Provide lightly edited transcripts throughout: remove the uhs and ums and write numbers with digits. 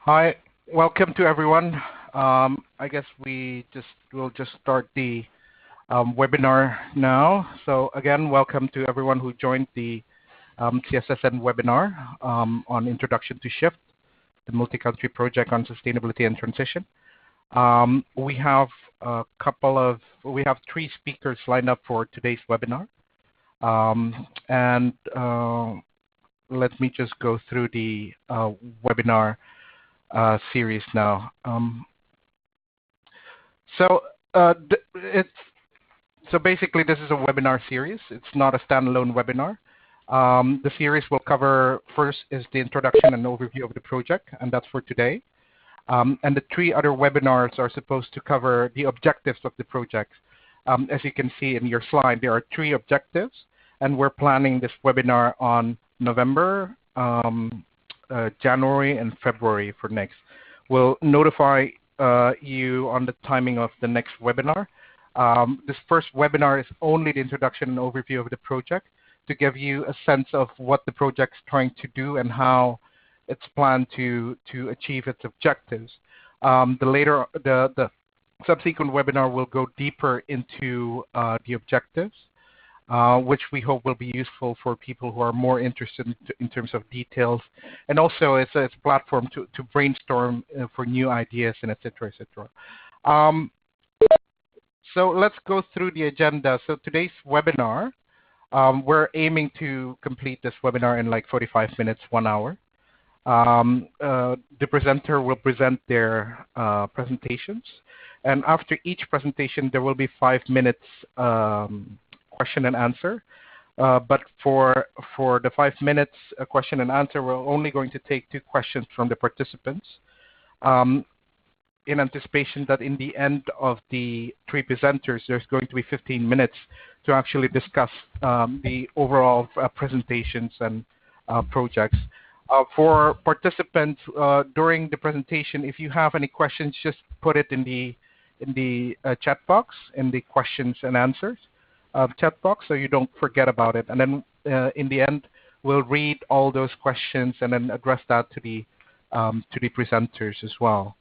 Hi, welcome to everyone. I guess we'll just start the webinar now. So again, welcome to everyone who joined the CSSN webinar on Introduction to Shift, the multi-country project on sustainability and transition. We have three speakers lined up for today's webinar, and let me just go through the webinar series now. So basically this is a webinar series. It's not a standalone webinar. The series will cover, first is the introduction and overview of the project, and that's for today. And the three other webinars are supposed to cover the objectives of the project. As you can see in your slide, there are three objectives, and we're planning this webinar on November, January, and February for next. We'll notify you on the timing of the next webinar. This first webinar is only the introduction and overview of the project to give you a sense of what the project's trying to do and how it's planned to achieve its objectives. The subsequent webinar will go deeper into the objectives, which we hope will be useful for people who are more interested in terms of details. And also it's a platform to brainstorm for new ideas and et cetera, et cetera. So let's go through the agenda. So today's webinar, we're aiming to complete this webinar in like 45 minutes, 1 hour. The presenter will present their presentations. And after each presentation, there will be 5 minutes question and answer, but for the 5 minutes question and answer, we're only going to take 2 questions from the participants, in anticipation that in the end of the 3 presenters, there's going to be 15 minutes to actually discuss the overall presentations and projects. For participants during the presentation, if you have any questions, just put it in the chat box, in the questions and answers chat box, so you don't forget about it. And then in the end, we'll read all those questions and then address that to the presenters as well.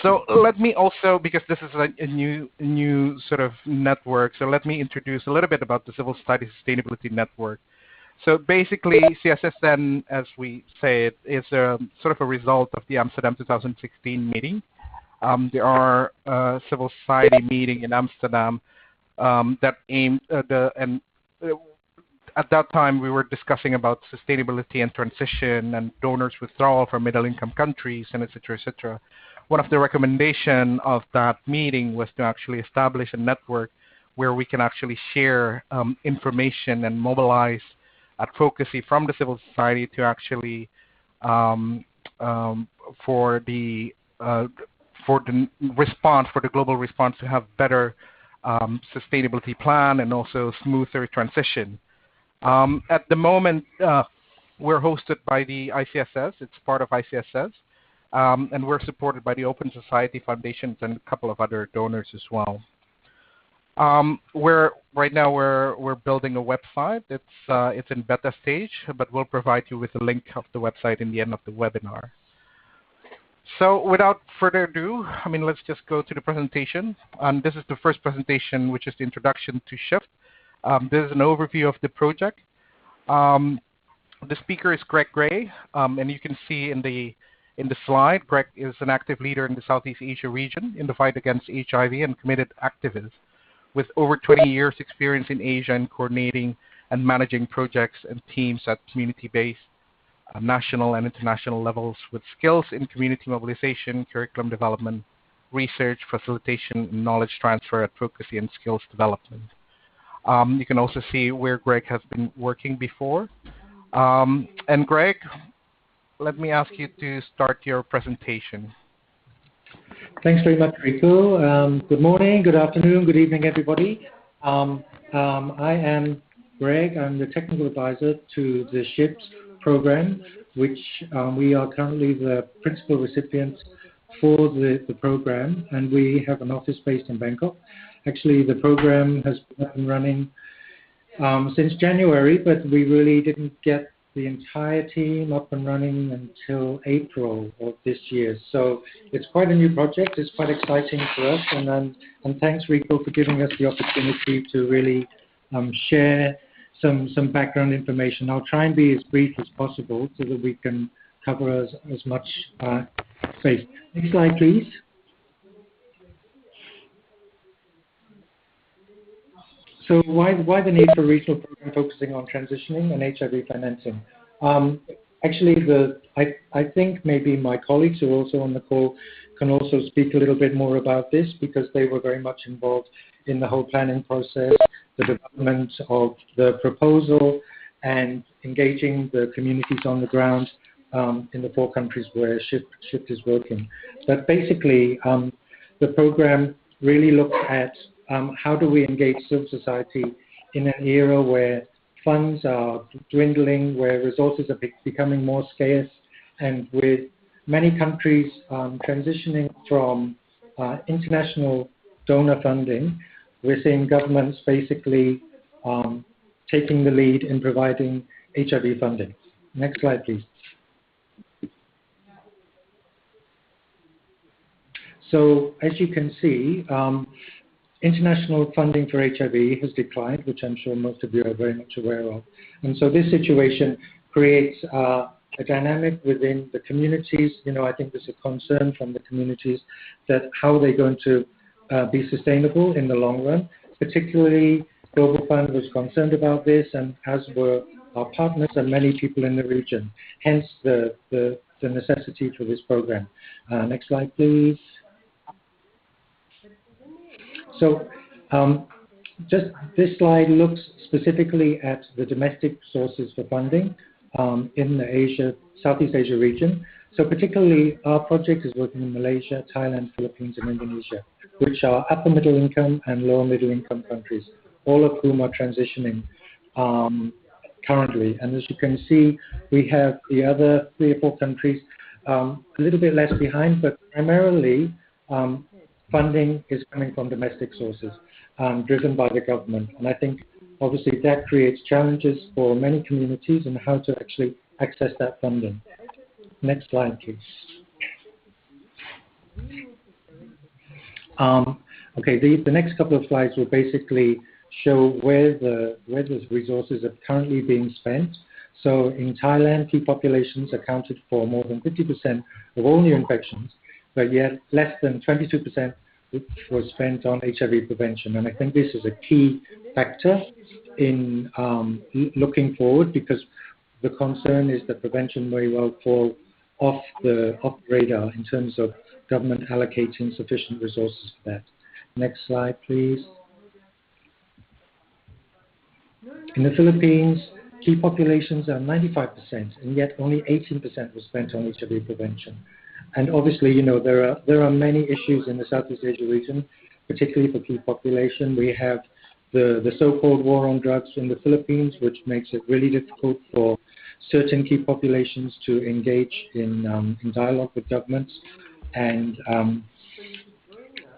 So let me also, because this is a new sort of network, so let me introduce a little bit about the Civil Society Sustainability Network. So basically, CSSN, as we say it, is a sort of a result of the Amsterdam 2016 meeting. There are a civil society meeting in Amsterdam that aimed at that time we were discussing about sustainability and transition and donors withdrawal from middle-income countries and et cetera, et cetera. One of the recommendations of that meeting was to actually establish a network where we can actually share information and mobilize advocacy from the civil society to actually for the global response to have better sustainability plan and also smoother transition. At the moment, we're hosted by the ICSS. It's part of ICSS. And we're supported by the Open Society Foundations and a couple of other donors as well. Right now we're building a website. It's in beta stage, but we'll provide you with a link of the website in the end of the webinar. So without further ado, let's just go to the presentation. And this is the first presentation, which is the introduction to Shift. This is an overview of the project. The speaker is Greg Gray, and you can see in the slide, Greg is an active leader in the Southeast Asia region in the fight against HIV and committed activist with over 20 years experience in Asia in coordinating and managing projects and teams at community-based, national and international levels with skills in community mobilization, curriculum development, research, facilitation, knowledge transfer, advocacy, and skills development. You can also see where Greg has been working before. And Greg, let me ask you to start your presentation. Thanks very much, Rico. Good morning, good afternoon, good evening, everybody. I am Greg. I'm the technical advisor to the SHIPS program, which we are currently the principal recipients for the program, and we have an office based in Bangkok. Actually, the program has been running since January, but we really didn't get the entire team up and running until April of this year. So it's quite a new project. It's quite exciting for us. And thanks, Rico, for giving us the opportunity to really share some background information. I'll try and be as brief as possible so that we can cover as much space. Next slide, please. So why the need for a regional program focusing on transitioning and HIV financing? Actually, I think maybe my colleagues who are also on the call can also speak a little bit more about this because they were very much involved in the whole planning process, the development of the proposal, and engaging the communities on the ground in the 4 countries where SHIFT is working. But basically, the program really looks at how do we engage civil society in an era where funds are dwindling, where resources are becoming more scarce, and with many countries transitioning from international donor funding, we're seeing governments basically taking the lead in providing HIV funding. Next slide, please. So as you can see, international funding for HIV has declined, which I'm sure most of you are very much aware of. And so this situation creates a dynamic within the communities. I think there's a concern from the communities that how they're going to be sustainable in the long run. Particularly, Global Fund was concerned about this, and as were our partners and many people in the region. Hence the necessity for this program. Next slide, please. So just this slide looks specifically at the domestic sources for funding in the Southeast Asia region. So particularly our project is working in Malaysia, Thailand, Philippines, and Indonesia, which are upper middle income and lower middle income countries, all of whom are transitioning currently. And as you can see, we have the other 3 or 4 countries a little bit less behind, but primarily funding is coming from domestic sources, driven by the government. And I think, obviously, that creates challenges for many communities and how to actually access that funding. Next slide, please. Okay, the next couple of slides will basically show where the resources are currently being spent. So in Thailand, key populations accounted for more than 50% of all new infections, but yet less than 22% was spent on HIV prevention. And I think this is a key factor in looking forward, because the concern is that prevention may well fall off the radar in terms of government allocating sufficient resources for that. Next slide, please. In the Philippines, key populations are 95%, and yet only 18% was spent on HIV prevention. And obviously, there are many issues in the Southeast Asia region, particularly for key population. We have the so-called war on drugs in the Philippines, which makes it really difficult for certain key populations to engage in dialogue with governments. And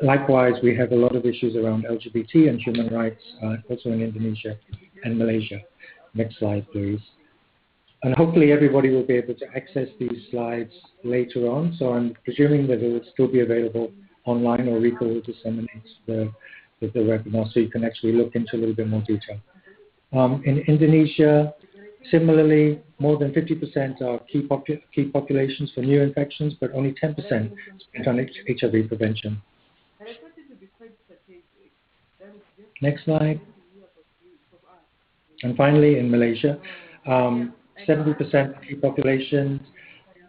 likewise, we have a lot of issues around LGBT and human rights, also in Indonesia and Malaysia. Next slide, please. And hopefully everybody will be able to access these slides later on. So I'm presuming that it will still be available online, or Rico will disseminate the webinar so you can actually look into a little bit more detail. In Indonesia, similarly, more than 50% are key populations for new infections, but only 10% spent on HIV prevention. Next slide. And finally, in Malaysia, 70% key population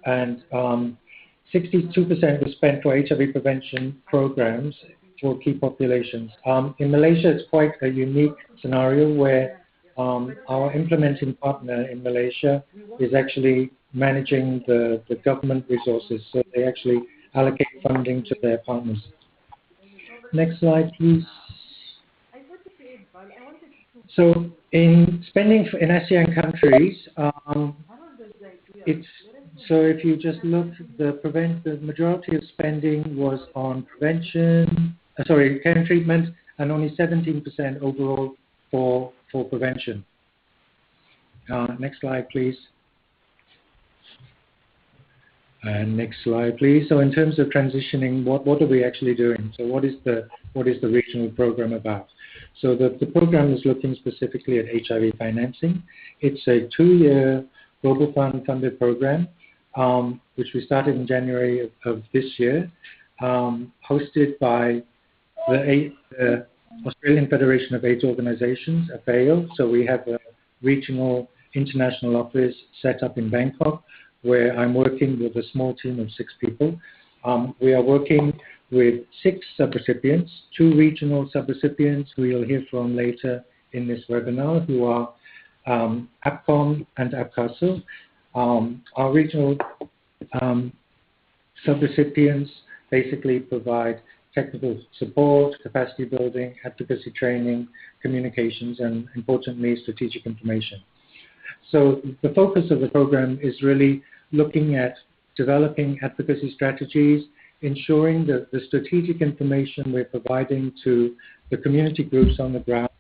and 62% was spent for HIV prevention programs for key populations. In Malaysia, it's quite a unique scenario where our implementing partner in Malaysia is actually managing the government resources, so they actually allocate funding to their partners. Next slide, please. So in spending in ASEAN countries, if you just look, the majority of spending was on care and treatment, and only 17% overall for prevention. Next slide, please. And next slide, please. So in terms of transitioning, what are we actually doing? So what is the regional program about? So the program is looking specifically at HIV financing. It's a 2-year Global Fund funded program, which we started in January of this year, hosted by the Australian Federation of AIDS Organizations, AFAO. So we have a regional international office set up in Bangkok, where I'm working with a small team of 6 people. We are working with 6 subrecipients, 2 regional subrecipients who you'll hear from later in this webinar, who are APCOM and APCASO. Our regional subrecipients basically provide technical support, capacity building, advocacy training, communications, and importantly, strategic information. So the focus of the program is really looking at developing advocacy strategies, ensuring that the strategic information we're providing to the community groups on the ground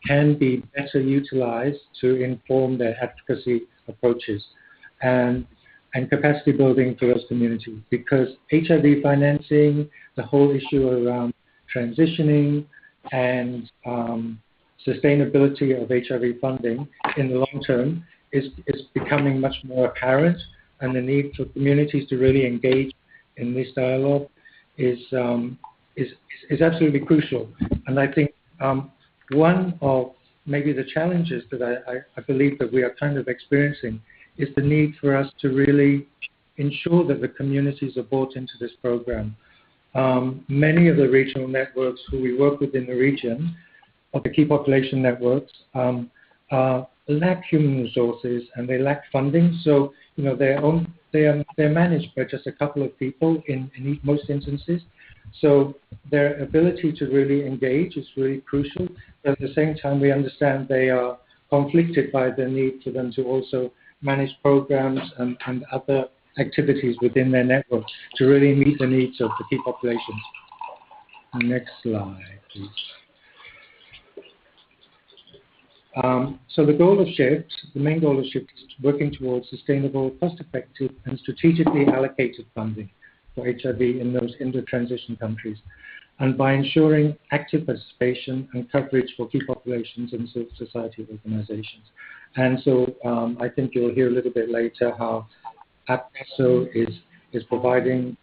can be better utilized to inform their advocacy approaches and capacity building for those communities. Because HIV financing, the whole issue around transitioning and sustainability of HIV funding in the long term is becoming much more apparent, and the need for communities to really engage in this dialogue is absolutely crucial. And I think one of maybe the challenges that I believe that we are kind of experiencing is the need for us to really ensure that the communities are bought into this program. Many of the regional networks who we work with in the region, or the key population networks, lack human resources and they lack funding. So, you know, they're managed by just a couple of people in most instances. So their ability to really engage is really crucial. But at the same time, we understand they are conflicted by the need for them to also manage programs and other activities within their network to really meet the needs of the key populations. Next slide, please. So the goal of SHIFT, the main goal of SHIFT is working towards sustainable, cost-effective and strategically allocated funding for HIV in the transition countries, and by ensuring active participation and coverage for key populations and civil society organizations. And so I think you'll hear a little bit later how APCASO is providing,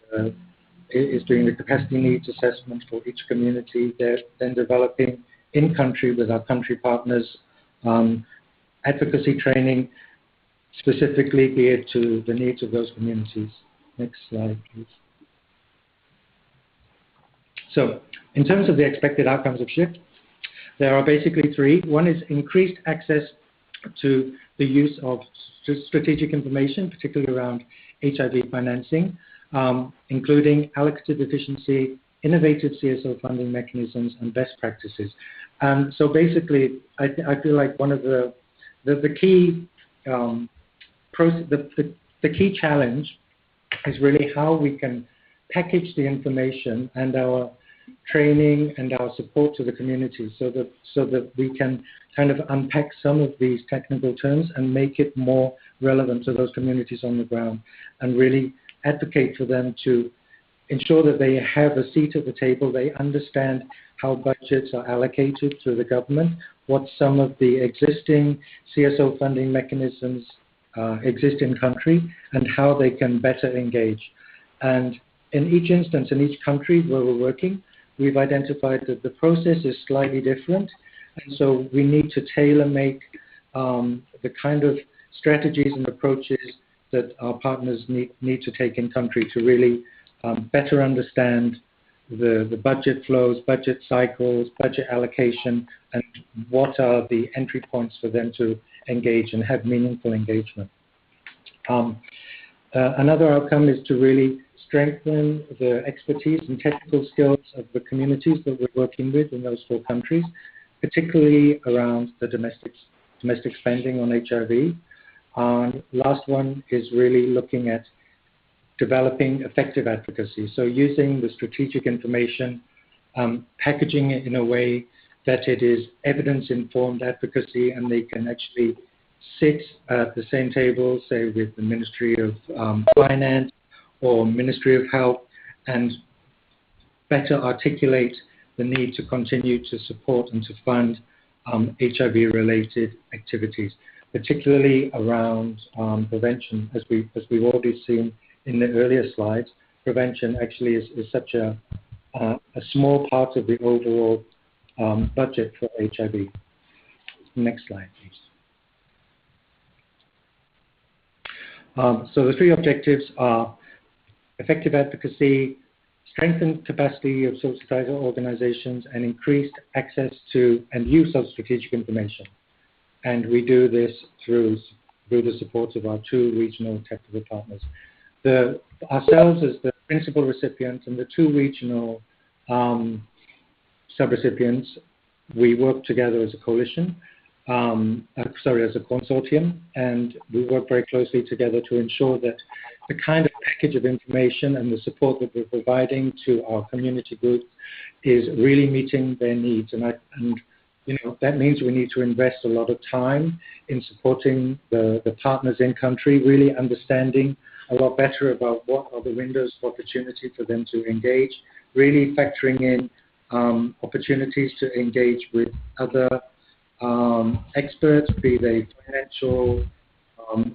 is doing the capacity needs assessment for each community. They're then developing in-country with our country partners advocacy training specifically geared to the needs of those communities. Next slide, please. So, in terms of the expected outcomes of SHIFT, there are basically 3. One is increased access to the use of strategic information, particularly around HIV financing, including allocative efficiency, innovative CSO funding mechanisms, and best practices. So basically, I feel like one of the key the key challenge is really how we can package the information and our training and our support to the community so that we can kind of unpack some of these technical terms and make it more relevant to those communities on the ground, and really advocate for them to ensure that they have a seat at the table, they understand how budgets are allocated to the government, what some of the existing CSO funding mechanisms exist in country, and how they can better engage. And in each instance, in each country where we're working, we've identified that the process is slightly different, and so we need to tailor-make the kind of strategies and approaches that our partners need to take in country to really better understand the budget flows, budget cycles, budget allocation, and what are the entry points for them to engage and have meaningful engagement. Another outcome is to really strengthen the expertise and technical skills of the communities that we're working with in those 4 countries, particularly around the domestic spending on HIV. Last one is really looking at developing effective advocacy. So using the strategic information, packaging it in a way that it is evidence-informed advocacy, and they can actually sit at the same table, say with the Ministry of Finance or Ministry of Health and better articulate the need to continue to support and to fund HIV-related activities, particularly around prevention. As we've already seen in the earlier slides, prevention actually is such a small part of the overall budget for HIV. Next slide, please. So the three objectives are effective advocacy, strengthen capacity of societal organizations, and increased access to and use of strategic information. And we do this through the support of our two regional technical partners. Ourselves as the principal recipient and the two regional subrecipients, we work together as a coalition, as a consortium, and we work very closely together to ensure that the kind of package of information and the support that we're providing to our community groups is really meeting their needs. And that means we need to invest a lot of time in supporting the partners in country, really understanding a lot better about what are the windows of opportunity for them to engage, really factoring in opportunities to engage with other experts, be they financial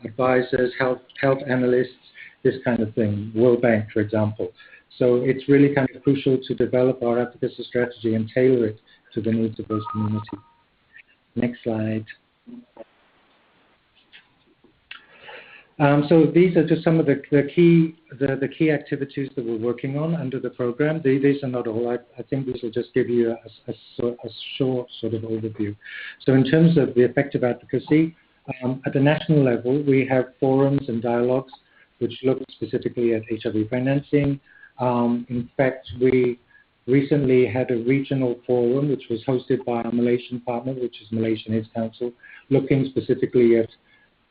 advisors, health analysts, this kind of thing, World Bank, for example. So it's really kind of crucial to develop our advocacy strategy and tailor it to the needs of those communities. Next slide. So these are just some of the key activities that we're working on under the program. These are not all. I think this will just give you a short sort of overview. So in terms of the effective advocacy, at the national level, we have forums and dialogues which look specifically at HIV financing. In fact, we recently had a regional forum which was hosted by our Malaysian partner, which is Malaysian AIDS Council, looking specifically at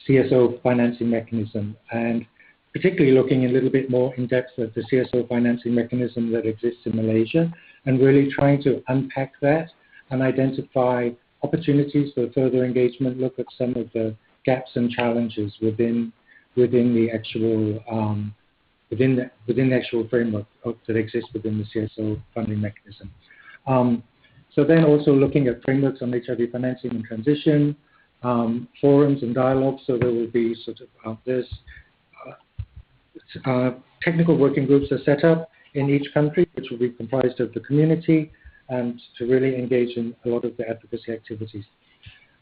CSO financing mechanism, and particularly looking a little bit more in depth at the CSO financing mechanism that exists in Malaysia, and really trying to unpack that and identify opportunities for further engagement, look at some of the gaps and challenges within the actual framework that exists within the CSO funding mechanism. So then also looking at frameworks on HIV financing and transition, forums and dialogues. So there will be sort of technical working groups are set up in each country, which will be comprised of the community, and to really engage in a lot of the advocacy activities.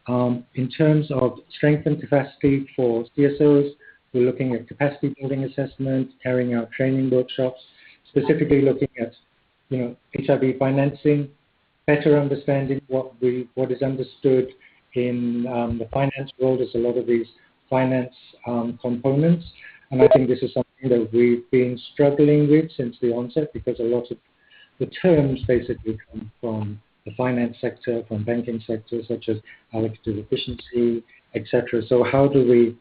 In terms of strength and capacity for CSOs, we're looking at capacity building assessment, carrying out training workshops, specifically looking at HIV financing, better understanding what is understood in the finance world as a lot of these finance components. And I think this is something that we've been struggling with since the onset, because a lot of the terms basically come from the finance sector, from banking sector, such as allocative efficiency, etc. So how do we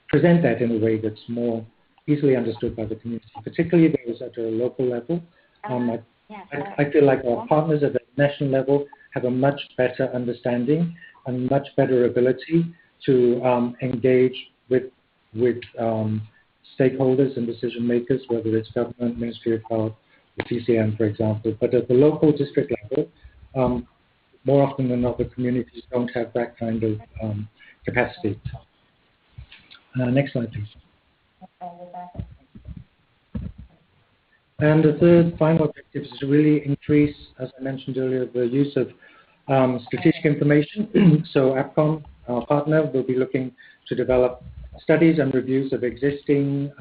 present that in a way that's more easily understood by the community, particularly those at a local level? I feel like our partners at the national level have a much better understanding and much better ability to engage with stakeholders and decision makers, whether it's government, Ministry of Health, the TCM, for example. But at the local district level, more often than not, the communities don't have that kind of capacity. Next slide, please. And the third final objective is to really increase, as I mentioned earlier, the use of strategic information. So APCOM, our partner, will be looking to develop studies and reviews of existing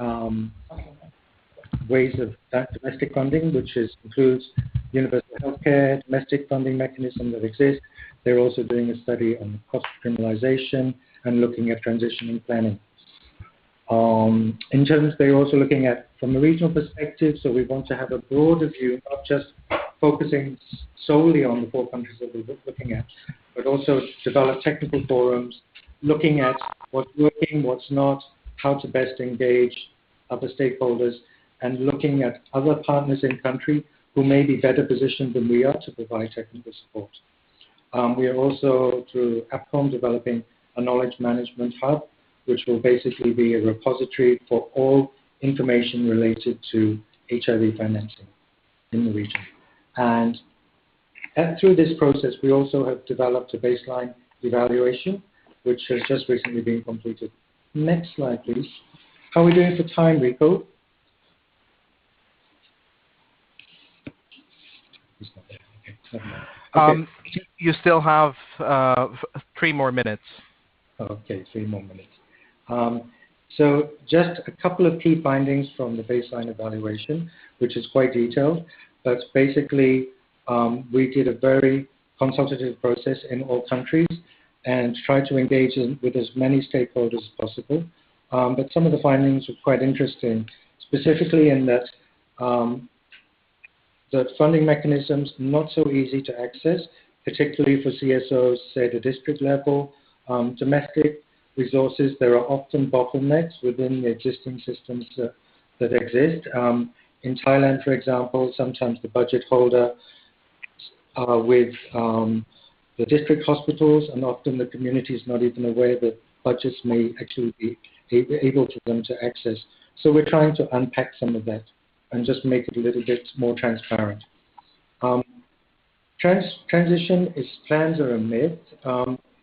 ways of domestic funding, which includes universal healthcare, domestic funding mechanism that exists. They're also doing a study on cost criminalization and looking at transitioning planning. In terms, they're also looking at from a regional perspective, so we want to have a broader view, not just focusing solely on the 4 countries that we're looking at, but also develop technical forums, looking at what's working, what's not, how to best engage other stakeholders, and looking at other partners in country who may be better positioned than we are to provide technical support. We are also, through APCOM, developing a knowledge management hub, which will basically be a repository for all information related to HIV financing in the region. And through this process, we also have developed a baseline evaluation, which has just recently been completed. Next slide, please. How are we doing for time, Rico? Okay. You still have 3 more minutes. Okay, 3 more minutes. So just a couple of key findings from the baseline evaluation, which is quite detailed, but basically we did a very consultative process in all countries and tried to engage with as many stakeholders as possible. But some of the findings were quite interesting, specifically in that the funding mechanisms not so easy to access, particularly for CSOs, say at the district level, domestic resources. There are often bottlenecks within the existing systems that exist. In Thailand, for example, sometimes the budget holder with the district hospitals, and often the community is not even aware that budgets may actually be able for them to access. So we're trying to unpack some of that and just make it a little bit more transparent. Transition plans are a myth,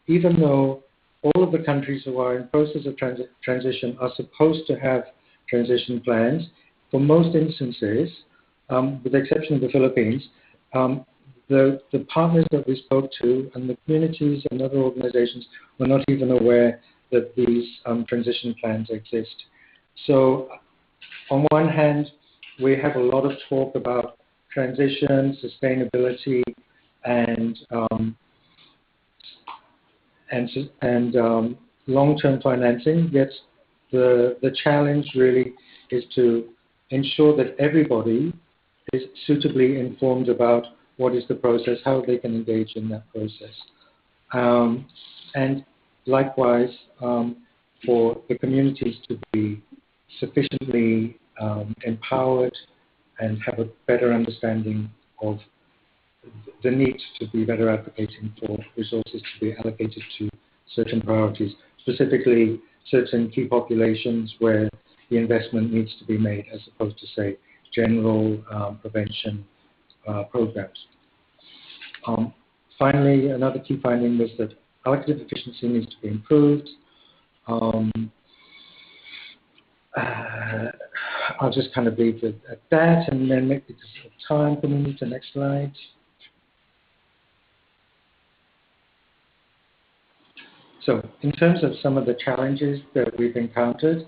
even though all of the countries who are in process of transition are supposed to have transition plans. For most instances, with the exception of the Philippines, the partners that we spoke to and the communities and other organizations were not even aware that these transition plans exist. So on one hand, we have a lot of talk about transition, sustainability, and long-term financing. Yet the challenge really is to ensure that everybody is suitably informed about what is the process, how they can engage in that process. And likewise, for the communities to be sufficiently empowered and have a better understanding of the need to be better advocating for resources to be allocated to certain priorities, specifically certain key populations where the investment needs to be made as opposed to, say, general prevention programs. Finally, another key finding was that allocative efficiency needs to be improved. I'll just kind of leave it at that and then make it time for me to the next slide. So in terms of some of the challenges that we've encountered,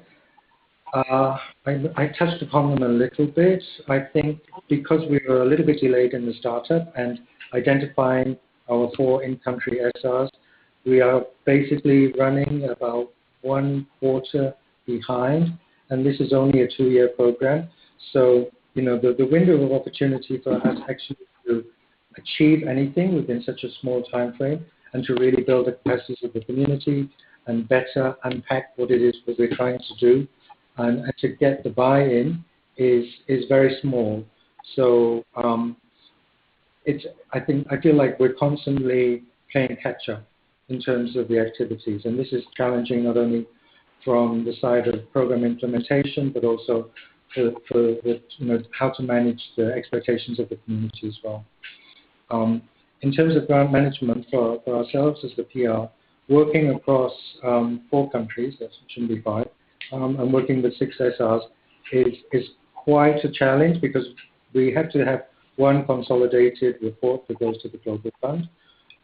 I touched upon them a little bit. I think because we were a little bit delayed in the startup and identifying our 4 in-country SRs, we are basically running about 1 quarter behind, and this is only a 2-year program. So, you know, the window of opportunity for us actually to achieve anything within such a small time frame and to really build the capacities of the community and better unpack what it is that we're trying to do and to get the buy-in is very small. So I feel like we're constantly playing catch-up in terms of the activities, and this is challenging not only from the side of program implementation, but also for how to manage the expectations of the community as well. In terms of grant management for ourselves as the PR, working across 4 countries, that shouldn't be 5, and working with 6 SRs is quite a challenge because we have to have one consolidated report that goes to the Global Fund,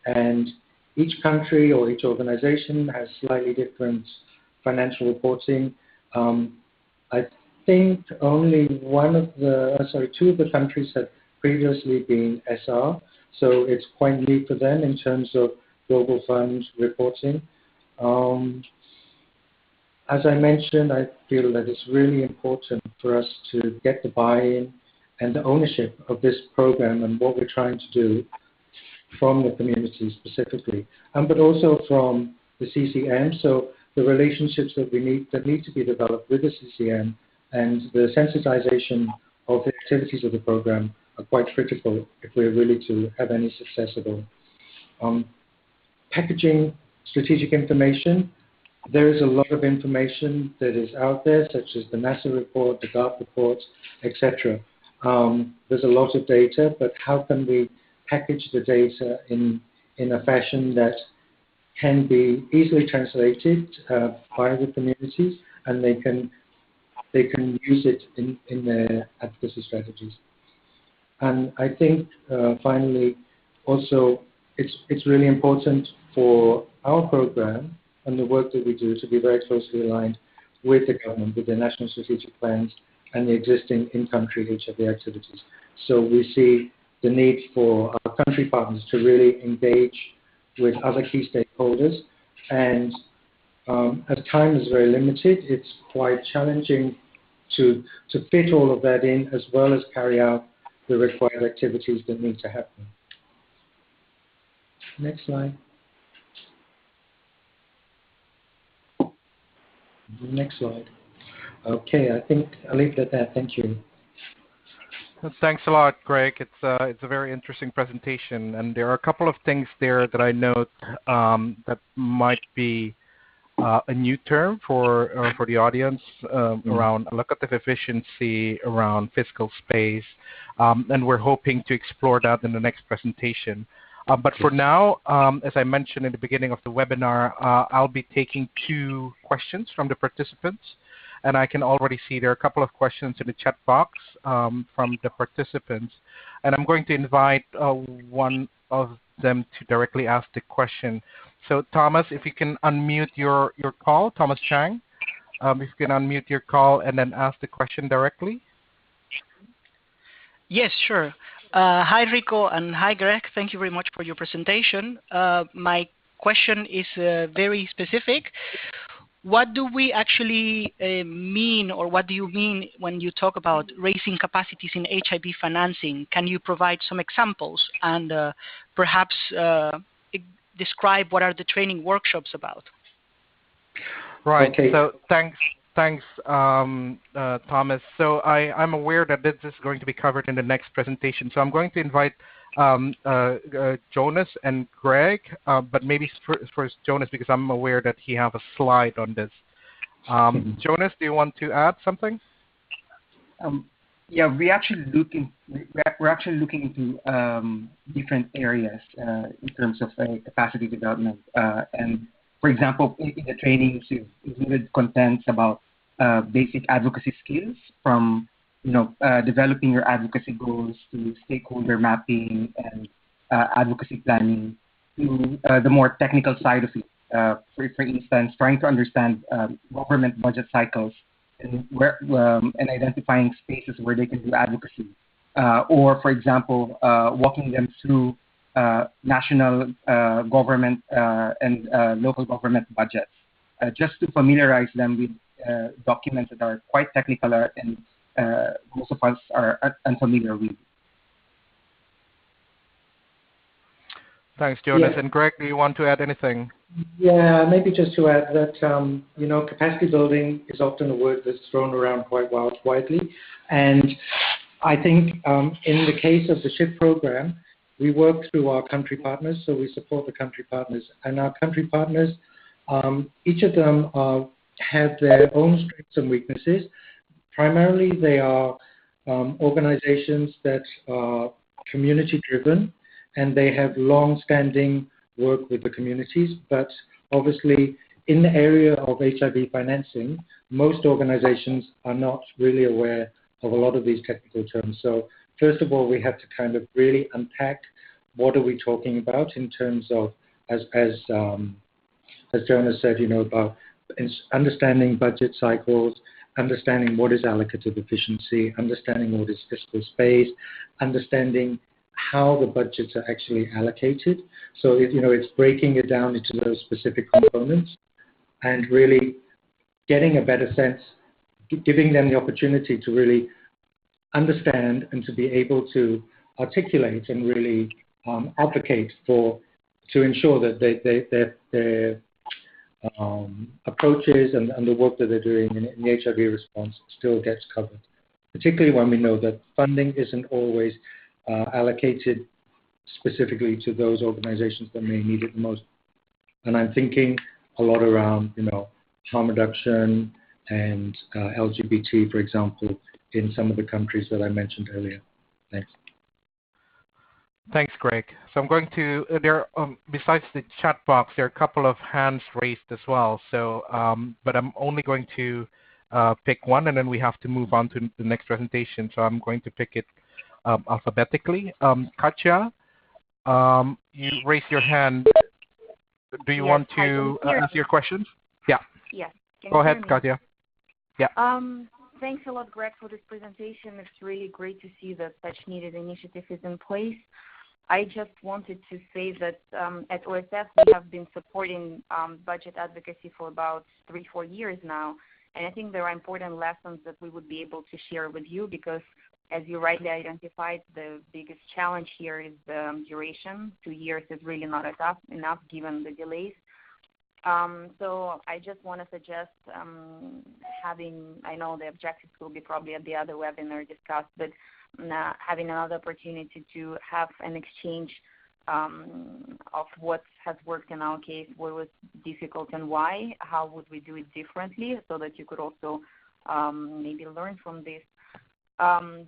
and each country or each organization has slightly different financial reporting. I think only 2 of the countries had previously been SR, so it's quite new for them in terms of Global Fund reporting. As I mentioned, I feel that it's really important for us to get the buy-in and the ownership of this program and what we're trying to do from the community specifically, but also from the CCM. So the relationships that need to be developed with the CCM and the sensitization of the activities of the program are quite critical if we're really to have any success at all. Packaging strategic information There is a lot of information that is out there, such as the NASA report, the GARP reports, etc. There's a lot of data, but how can we package the data in a fashion that can be easily translated by the communities, and they can use it in their advocacy strategies. And I think finally, also, it's really important for our program and the work that we do to be very closely aligned with the government, with their national strategic plans and the existing in-country HIV activities. So we see the need for our country partners to really engage with other key stakeholders. And as time is very limited, it's quite challenging to fit all of that in, as well as carry out the required activities that need to happen. Next slide. Next slide. Okay, I think I'll leave it at that. Thank you. Thanks a lot, Greg. It's a very interesting presentation, and there are a couple of things there that I note that might be a new term for the audience around allocative efficiency, around fiscal space, and we're hoping to explore that in the next presentation. But for now, as I mentioned in the beginning of the webinar, I'll be taking 2 questions from the participants. And I can already see there are a couple of questions in the chat box from the participants. And I'm going to invite one of them to directly ask the question. So Thomas, if you can unmute your call, Thomas Chang, if you can unmute your call and then ask the question directly. Yes, sure. Hi, Rico, and hi, Greg. Thank you very much for your presentation. My question is very specific. What do we actually mean, or what do you mean when you talk about raising capacities in HIV financing? Can you provide some examples and perhaps describe what are the training workshops about? Right. Okay. So thanks, Thomas. So I'm aware that this is going to be covered in the next presentation. So I'm going to invite Jonas and Greg, but maybe first Jonas, because I'm aware that he has a slide on this. Jonas, do you want to add something? Yeah, we're actually looking into different areas in terms of capacity development. And for example, in the trainings, we've included contents about basic advocacy skills, from developing your advocacy goals to stakeholder mapping and advocacy planning, to the more technical side of it. For instance, trying to understand government budget cycles and identifying spaces where they can do advocacy. Or, for example, walking them through national government and local government budgets, just to familiarize them with documents that are quite technical and most of us are unfamiliar with. Thanks, Jonas. Yeah. And Greg, do you want to add anything? Yeah, maybe just to add that, capacity building is often a word that's thrown around quite widely. And I think in the case of the SHIP program, we work through our country partners, so we support the country partners. And our country partners, each of them have their own strengths and weaknesses. Primarily, they are organizations that are community-driven, and they have long-standing work with the communities. But obviously, in the area of HIV financing, most organizations are not really aware of a lot of these technical terms. So first of all, we have to kind of really unpack what are we talking about in terms of, as Jonas said, about understanding budget cycles, understanding what is allocative efficiency, understanding what is fiscal space, understanding how the budgets are actually allocated. So it's breaking it down into those specific components and really getting a better sense, giving them the opportunity to really understand and to be able to articulate and really advocate to ensure that their approaches and the work that they're doing in the HIV response still gets covered, particularly when we know that funding isn't always allocated specifically to those organizations that may need it the most. And I'm thinking a lot around, harm reduction and LGBT, for example, in some of the countries that I mentioned earlier. Thanks. Thanks, Greg. So I'm going to, besides the chat box, there are a couple of hands raised as well. So, but I'm only going to pick one, and then we have to move on to the next presentation. So I'm going to pick it alphabetically. Katja, you raised your hand. Do you want to ask your questions? Yeah. Yes. Go ahead, Katja. Yeah. Thanks a lot, Greg, for this presentation. It's really great to see that such needed initiative is in place. I just wanted to say that at OSF we have been supporting budget advocacy for about 3-4 years now, and I think there are important lessons that we would be able to share with you because, as you rightly identified, the biggest challenge here is the duration. 2 years is really not enough given the delays. So I just want to suggest I know the objectives will be probably at the other webinar discussed, but having another opportunity to have an exchange of what has worked in our case, what was difficult and why, how would we do it differently, so that you could also maybe learn from this.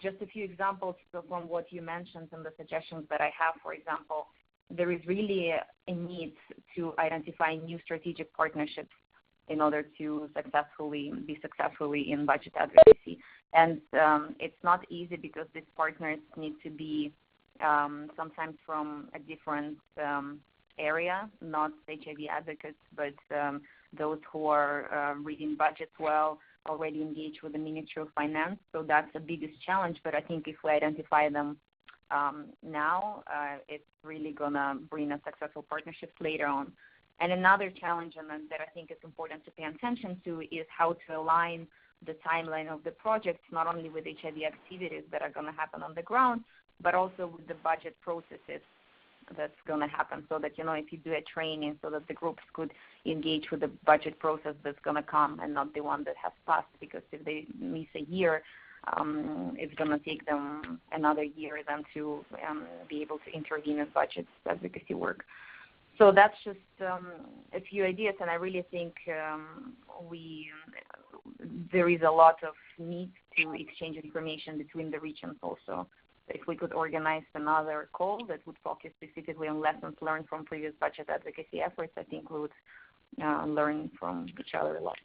Just a few examples from what you mentioned and the suggestions that I have. For example, there is really a need to identify new strategic partnerships in order to be successfully in budget advocacy. And it's not easy because these partners need to be sometimes from a different area, not HIV advocates, but those who are reading budgets well, already engaged with the Ministry of Finance. So that's the biggest challenge. But I think if we identify them now, it's really going to bring us successful partnerships later on. And another challenge and that I think is important to pay attention to is how to align the timeline of the projects, not only with HIV activities that are going to happen on the ground, but also with the budget processes that's going to happen, so that, if you do a training, so that the groups could engage with the budget process that's going to come and not the one that has passed, because if they miss a year, it's going to take them another year then to be able to intervene in budget advocacy work. So that's just a few ideas, and I really think there is a lot of need to exchange information between the regions also. If we could organize another call that would focus specifically on lessons learned from previous budget advocacy efforts, I think we would learn from each other a lot.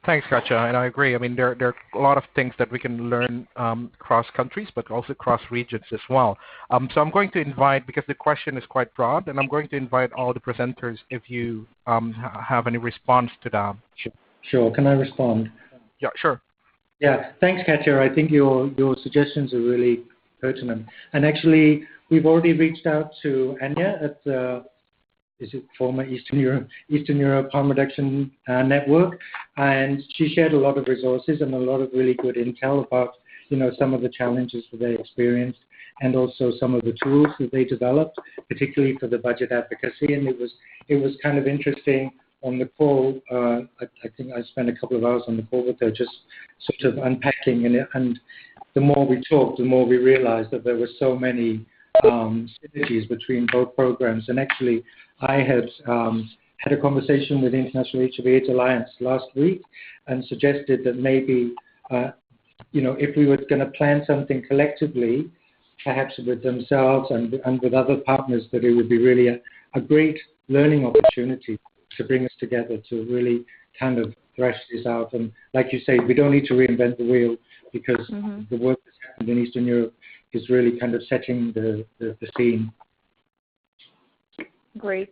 Thanks, Katja, and I agree. I mean, there are a lot of things that we can learn across countries, but also across regions as well. So I'm going to invite, because the question is quite broad, and I'm going to invite all the presenters if you have any response to that. Sure. Can I respond? Yeah, sure. Yeah, thanks, Katja. I think your suggestions are really pertinent. And actually, we've already reached out to Anya at the former Eastern Europe Harm Reduction Network, and she shared a lot of resources and a lot of really good intel about some of the challenges that they experienced, and also some of the tools that they developed, particularly for the budget advocacy. And it was kind of interesting on the call. I think I spent a couple of hours on the call with her, just sort of unpacking, and the more we talked, the more we realized that there were so many synergies between both programs. And actually, I had had a conversation with the International HIV/AIDS Alliance last week and suggested that maybe, if we were going to plan something collectively, perhaps with themselves and with other partners, that it would be really a great learning opportunity to bring us together to really kind of thrash this out. And like you say, we don't need to reinvent the wheel, because the work that's happened in Eastern Europe is really kind of setting the scene. Great.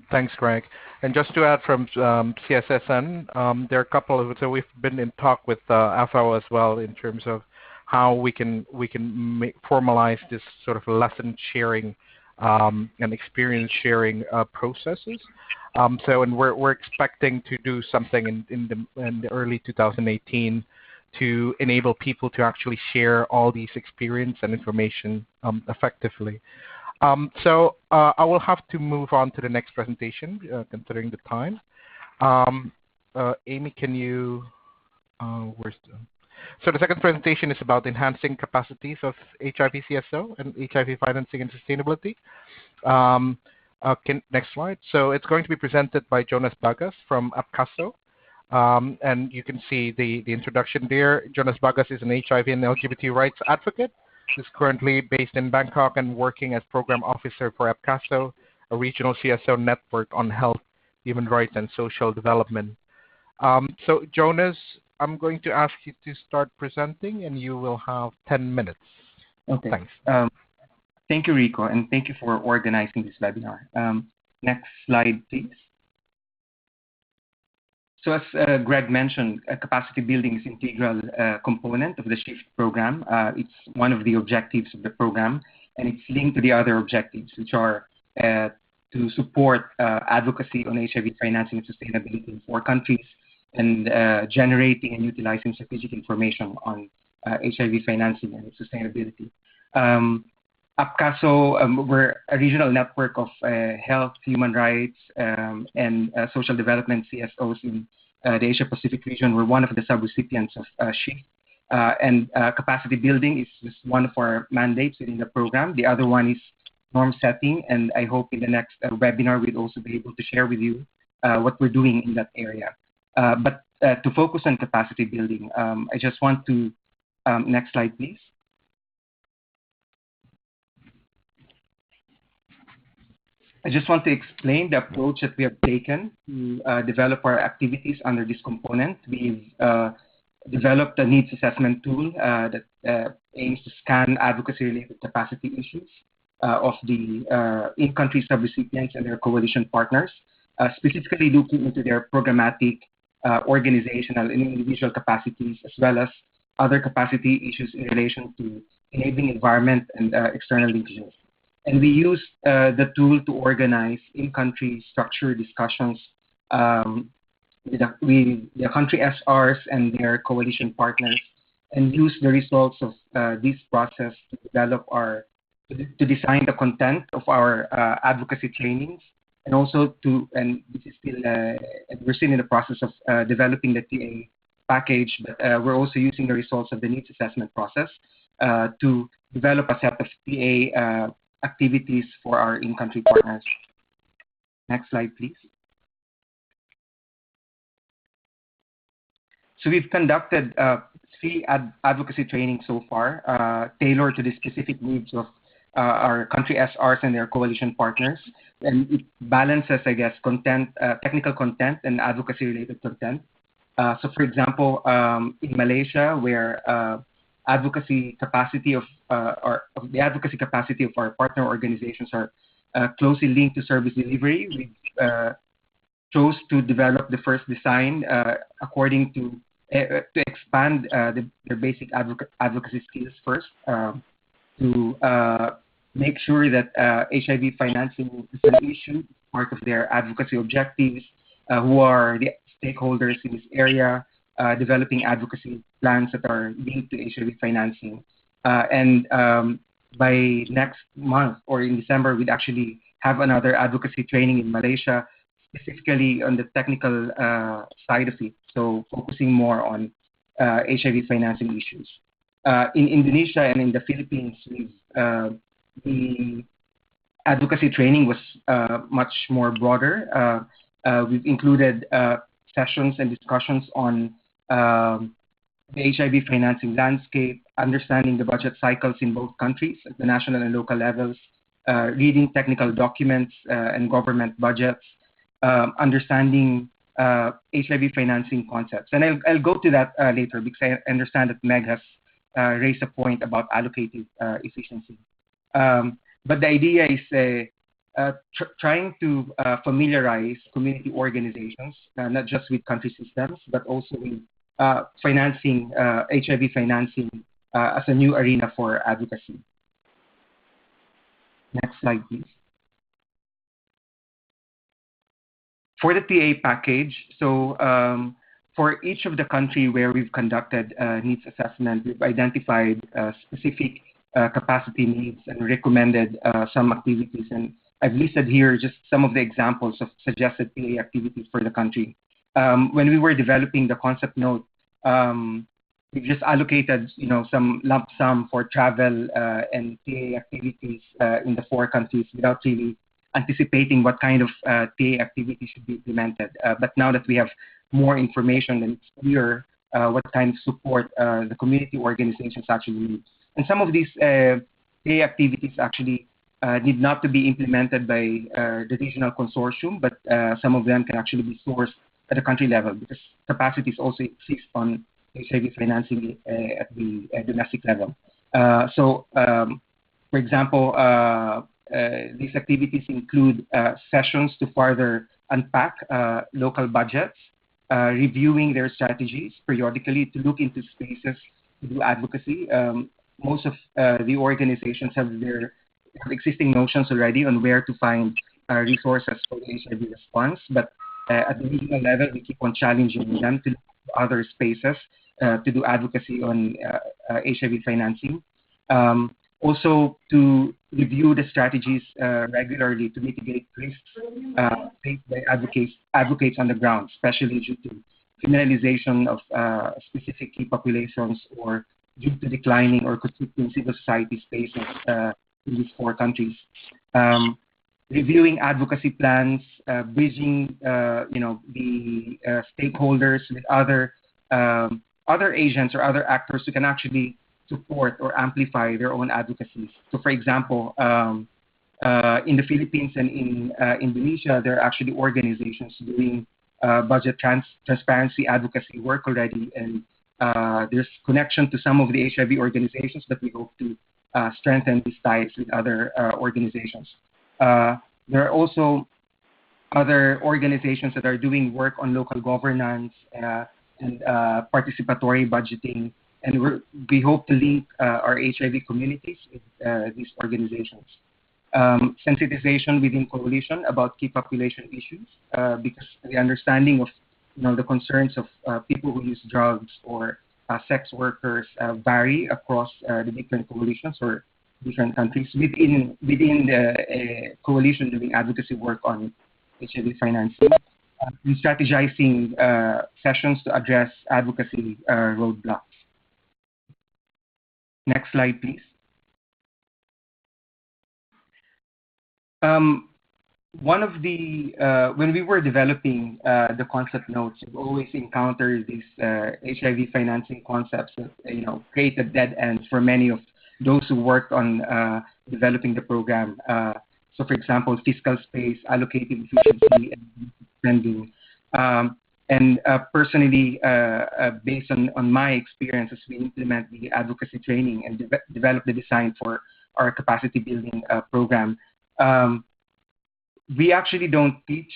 Thanks, Greg. And just to add from CSSN, there are a couple of, so we've been in talk with AFAO as well in terms of how we can formalize this sort of lesson sharing and experience sharing processes. And we're expecting to do something in the early 2018 to enable people to actually share all these experience and information effectively. So I will have to move on to the next presentation, considering the time. Amy, can you, so the second presentation is about enhancing capacities of HIV CSO and HIV financing and sustainability. Next slide. So it's going to be presented by Jonas Bagas from APCASO. And you can see the introduction there. Jonas Bagas is an HIV and LGBT rights advocate. He's currently based in Bangkok and working as program officer for APCASO, a regional CSO network on health, human rights, and social development. So Jonas, I'm going to ask you to start presenting, and you will have 10 minutes. Okay. Thanks. Thank you, Rico, and thank you for organizing this webinar. Next slide, please. So as Greg mentioned, capacity building is an integral component of the SHIFT program. It's one of the objectives of the program, and it's linked to the other objectives, which are to support advocacy on HIV financing and sustainability in 4 countries, and generating and utilizing strategic information on HIV financing and sustainability. APCASO, we're a regional network of health, human rights, and social development CSOs in the Asia-Pacific region. We're one of the sub-recipients of SHIFT. And capacity building is just one of our mandates within the program. The other one is norm setting, and I hope in the next webinar we'll also be able to share with you what we're doing in that area. But to focus on capacity building, I just want to, next slide please. I just want to explain the approach that we have taken to develop our activities under this component. We've developed a needs assessment tool that aims to scan advocacy-related capacity issues of the in-country sub-recipients and their coalition partners, specifically looking into their programmatic, organizational, and individual capacities, as well as other capacity issues in relation to enabling environment and external linkages. And we use the tool to organize in-country structure discussions with the country SRs and their coalition partners, and use the results of this process to develop to design the content of our advocacy trainings, and also and this is still, we're still in the process of developing the TA package, but we're also using the results of the needs assessment process to develop a set of TA activities for our in-country partners. Next slide, please. So we've conducted 3 advocacy trainings so far, tailored to the specific needs of our country SRs and their coalition partners. And it balances, I guess, content, technical content and advocacy-related content. So for example, in Malaysia, where advocacy capacity of the advocacy capacity of our partner organizations are closely linked to service delivery, we chose to develop the first design according to expand their basic advocacy skills first, to make sure that HIV financing is an issue, part of their advocacy objectives, who are the stakeholders in this area, developing advocacy plans that are linked to HIV financing. And by next month or in December, we'd actually have another advocacy training in Malaysia, specifically on the technical side of it, so focusing more on HIV financing issues. In Indonesia and in the Philippines, the advocacy training was much more broader. We've included sessions and discussions on the HIV financing landscape, understanding the budget cycles in both countries at the national and local levels, reading technical documents and government budgets, understanding HIV financing concepts. And I'll go to that later, because I understand that Meg has raised a point about allocative efficiency. But the idea is trying to familiarize community organizations, not just with country systems, but also with financing, HIV financing as a new arena for advocacy. Next slide, please. For the TA package, so for each of the country where we've conducted needs assessment, we've identified specific capacity needs and recommended some activities. And I've listed here just some of the examples of suggested TA activities for the country. When we were developing the concept note, we just allocated, some lump sum for travel and TA activities in the 4 countries without really anticipating what kind of TA activity should be implemented. But now that we have more information, then it's clear what kind of support the community organizations actually need. And some of these TA activities actually need not to be implemented by the regional consortium, but some of them can actually be sourced at the country level because capacities also exist on HIV financing at the domestic level. For example, these activities include sessions to further unpack local budgets, reviewing their strategies periodically to look into spaces to do advocacy. Most of the organizations have their existing notions already on where to find resources for the HIV response, but at the regional level, we keep on challenging them to look to other spaces to do advocacy on HIV financing. Also, to review the strategies regularly to mitigate risks faced by advocates on the ground, especially due to criminalization of specific key populations or due to declining or conflicting civil society spaces in these 4 countries. Reviewing advocacy plans, bridging, the stakeholders with other agents or other actors who can actually support or amplify their own advocacies. So, for example, in the Philippines and in Indonesia, there are actually organizations doing budget transparency advocacy work already, and there's connection to some of the HIV organizations that we hope to strengthen these ties with other organizations. There are also other organizations that are doing work on local governance and participatory budgeting, and we hope to link our HIV communities with these organizations. Sensitization within coalition about key population issues, because the understanding of the concerns of people who use drugs or sex workers vary across the different coalitions or different countries within the coalition doing advocacy work on HIV financing. And strategizing sessions to address advocacy roadblocks. Next slide, please. One of the when we were developing the concept notes, we always encountered these HIV financing concepts that created dead ends for many of those who worked on developing the program. So, for example, fiscal space, allocated efficiency, and spending. And personally, based on my experience as we implement the advocacy training and develop the design for our capacity building program, we actually don't teach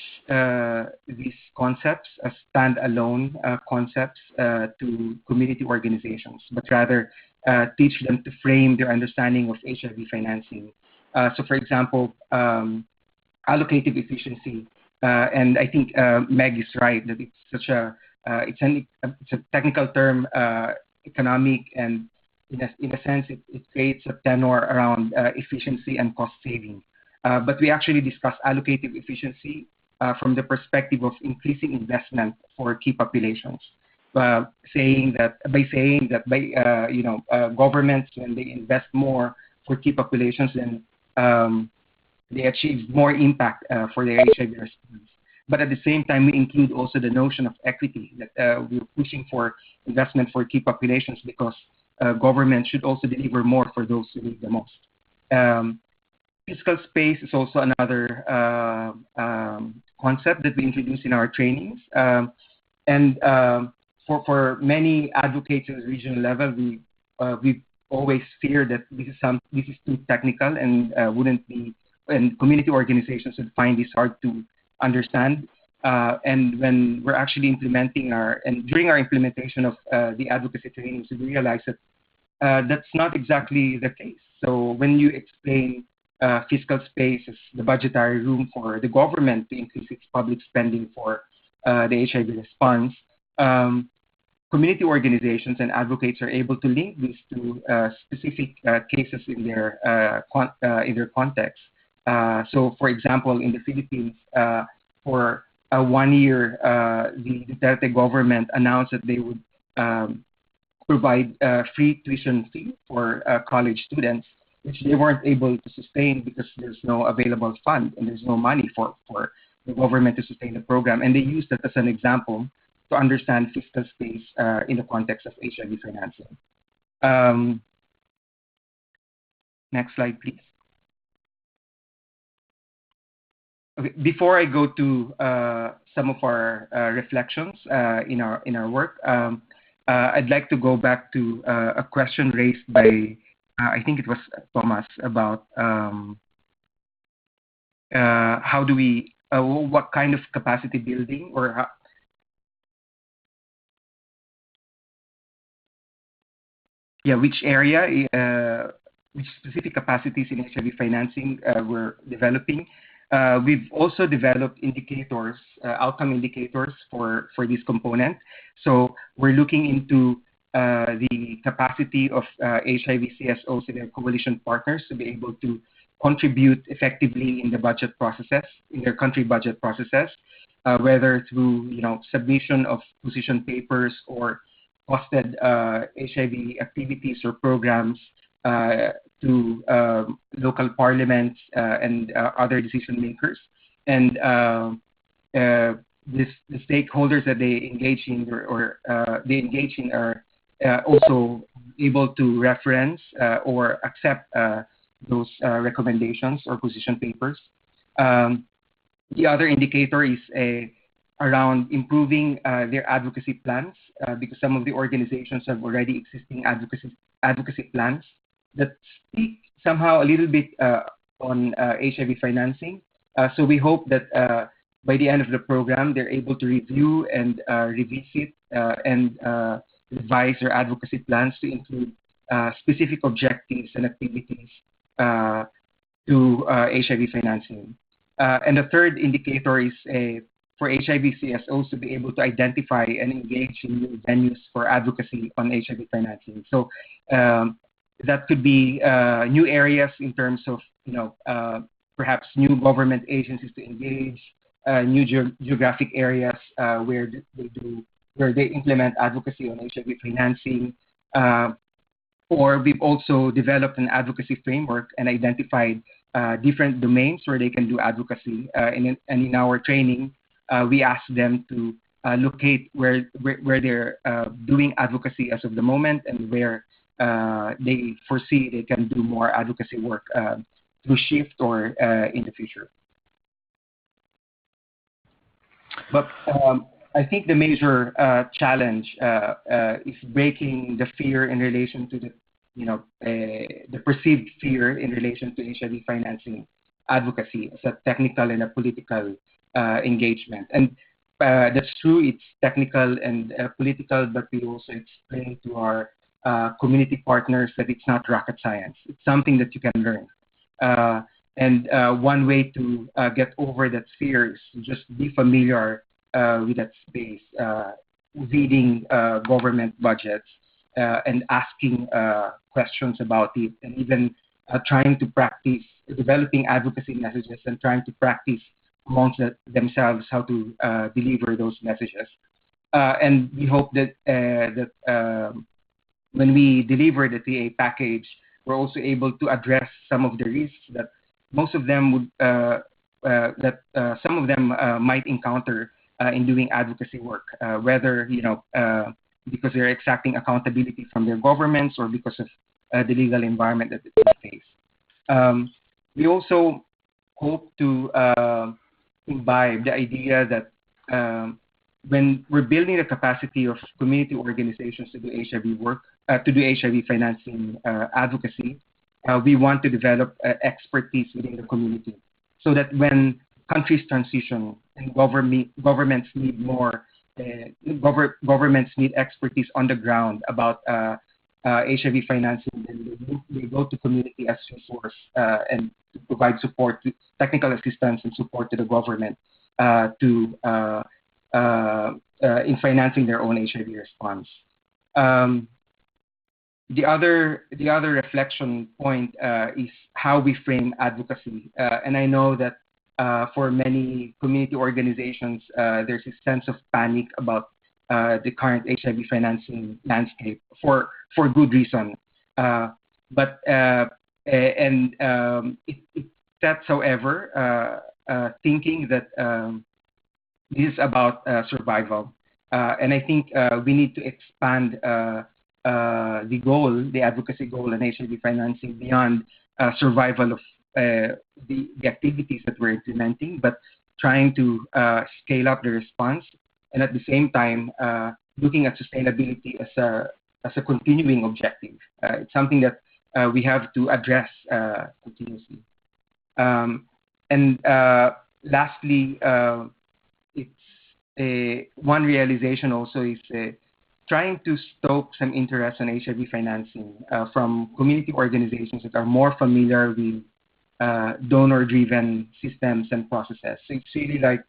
these concepts as standalone concepts to community organizations, but rather teach them to frame their understanding of HIV financing. So, for example, allocative efficiency, and I think Meg is right that it's such it's a technical term, economic, and in a sense it creates a tenor around efficiency and cost saving. But we actually discuss allocative efficiency from the perspective of increasing investment for key populations, saying that governments, when they invest more for key populations, then they achieve more impact for their HIV response. But at the same time, we include also the notion of equity, that we're pushing for investment for key populations because government should also deliver more for those who need the most. Fiscal space is also another concept that we introduce in our trainings. And for many advocates at the regional level, we always fear that this is too technical and wouldn't be, and community organizations would find this hard to understand. And when we're actually implementing during our implementation of the advocacy trainings, we realize that that's not exactly the case. So when you explain fiscal space as the budgetary room for the government to increase its public spending for the HIV response, community organizations and advocates are able to link these to specific cases in their context. So, for example, in the Philippines, for 1 year, the Duterte government announced that they would provide free tuition fee for college students. which they weren't able to sustain because there's no available fund and there's no money for the government to sustain the program. And they used that as an example to understand fiscal space in the context of HIV financing. Next slide, please. Okay, before I go to some of our reflections in our work, I'd like to go back to a question raised by I think it was Thomas about how do we what kind of capacity building or how, which area, which specific capacities in HIV financing we're developing. We've also developed indicators, outcome indicators for this component. So we're looking into the capacity of HIV CSOs and their coalition partners to be able to contribute effectively in the budget processes, in their country budget processes, whether through submission of position papers or costed HIV activities or programs to local parliaments and other decision makers. And the stakeholders that they engage in are also able to reference or accept those recommendations or position papers. The other indicator is around improving their advocacy plans because some of the organizations have already existing advocacy plans that speak somehow a little bit on HIV financing. So we hope that by the end of the program, they're able to review and revisit and revise their advocacy plans to include specific objectives and activities to HIV financing. And the third indicator is for HIV CSOs to be able to identify and engage in new venues for advocacy on HIV financing. So that could be new areas in terms of, perhaps new government agencies to engage, new geographic areas where they implement advocacy on HIV financing. Or we've also developed an advocacy framework and identified different domains where they can do advocacy. And in our training, we ask them to locate where they're doing advocacy as of the moment and where they foresee they can do more advocacy work through shift or in the future. But I think the major challenge is breaking the fear in relation to the perceived fear in relation to HIV financing advocacy as a technical and a political engagement. And that's true, it's technical and political, but we also explain to our community partners that it's not rocket science. It's something that you can learn. And one way to get over that fear is to just be familiar with that space, reading government budgets and asking questions about it, and even trying to practice developing advocacy messages and trying to practice amongst themselves how to deliver those messages. And we hope that when we deliver the TA package, we're also able to address some of the risks that most of them would some of them might encounter in doing advocacy work, whether because they're exacting accountability from their governments or because of the legal environment that they face. We also hope to imbibe the idea that when we're building the capacity of community organizations to do HIV work, to do HIV financing advocacy, we want to develop expertise within the community so that when countries transition and governments need more, governments need expertise on the ground about HIV financing, then they go to community as resource and to provide support, technical assistance and support to the government in financing their own HIV response. The other reflection point is how we frame advocacy. And I know that for many community organizations, there's a sense of panic about the current HIV financing landscape for good reason. But it sets, however, thinking that this is about survival. And I think we need to expand the goal, the advocacy goal in HIV financing beyond survival of the activities that we're implementing, but trying to scale up the response, and at the same time looking at sustainability as a continuing objective. It's something that we have to address continuously. And lastly, it's one realization also is trying to stoke some interest in HIV financing from community organizations that are more familiar with donor-driven systems and processes. So it's really like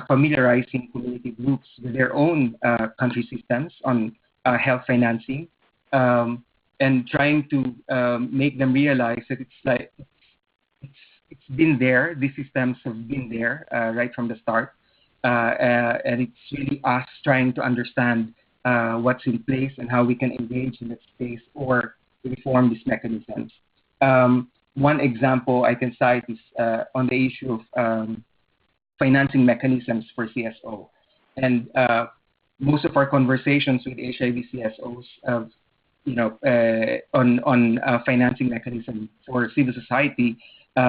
familiarizing community groups with their own country systems on health financing, and trying to make them realize that it's been there. These systems have been there right from the start, and it's really us trying to understand what's in place and how we can engage in that space or reform these mechanisms. One example I can cite is on the issue of financing mechanisms for CSO. And most of our conversations with HIV CSOs on financing mechanisms for civil society,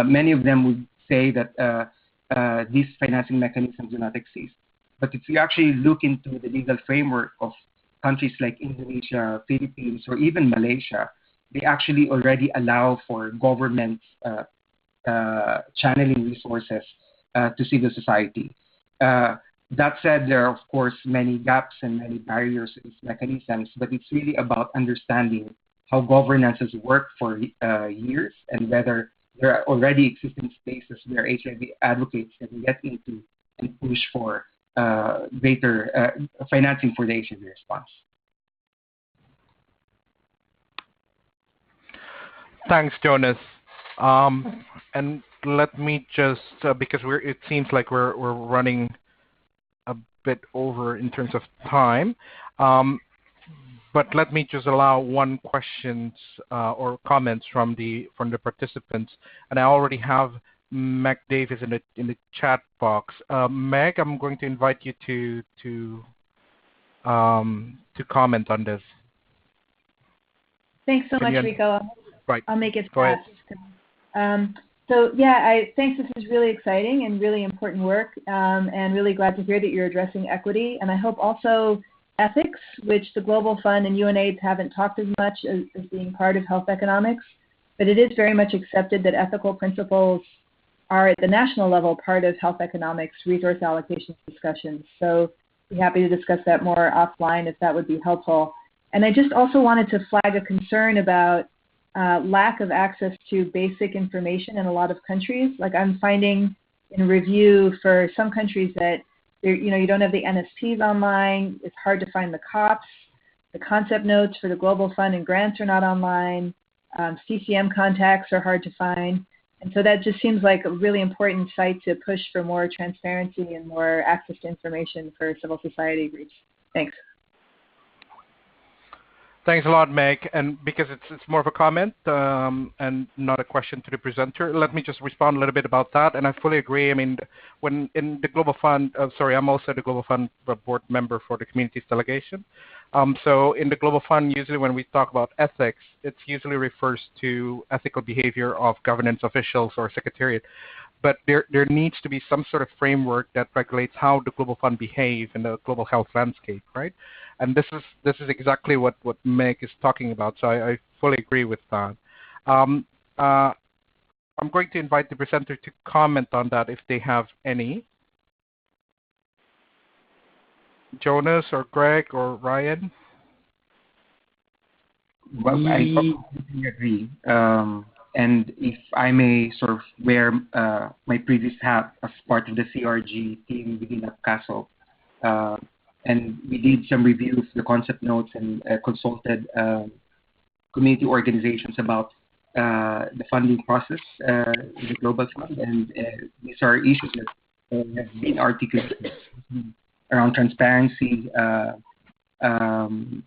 many of them would say that these financing mechanisms do not exist. But if you actually look into the legal framework of countries like Indonesia, Philippines, or even Malaysia, they actually already allow for governments channeling resources to civil society. That said, there are, of course, many gaps and many barriers to these mechanisms, but it's really about understanding how governance has worked for years and whether there are already existing spaces where HIV advocates can get into and push for greater financing for the HIV response. Thanks, Jonas. And let me just, because it seems like we're running a bit over in terms of time, but let me just allow one questions or comments from the participants, and I already have Meg Davis in the chat box. Meg, I'm going to invite you to comment on this. Thanks so much, Rico. Right. I'll make it Go fast. So yeah, I think this is really exciting and really important work, and really glad to hear that you're addressing equity. And I hope also ethics, which the Global Fund and UNAIDS haven't talked as much as being part of health economics, but it is very much accepted that ethical principles are at the national level part of health economics resource allocation discussions. So be happy to discuss that more offline if that would be helpful. And I just also wanted to flag a concern about lack of access to basic information in a lot of countries. Like I'm finding in review for some countries that you don't have the NSPs online. It's hard to find the COPs. The concept notes for the Global Fund and grants are not online. CCM contacts are hard to find. And so that just seems like a really important site to push for more transparency and more access to information for civil society groups. Thanks. Thanks a lot, Meg. And because it's more of a comment and not a question to the presenter, let me just respond a little bit about that. And I fully agree. I mean, when in the Global Fund, I'm also the Global Fund board member for the Communities Delegation. So in the Global Fund, usually when we talk about ethics, it usually refers to ethical behavior of governance officials or secretariat. But there needs to be some sort of framework that regulates how the Global Fund behave in the global health landscape, right? And this is exactly what Meg is talking about. So I fully agree with that. I'm going to invite the presenter to comment on that if they have any. Jonas or Greg or Ryan? Well, I completely agree. And if I may sort of wear my previous hat as part of the CRG team within APCASO, and we did some review of the concept notes and consulted community organizations about the funding process in the Global Fund. And these are issues that have been articulated around transparency and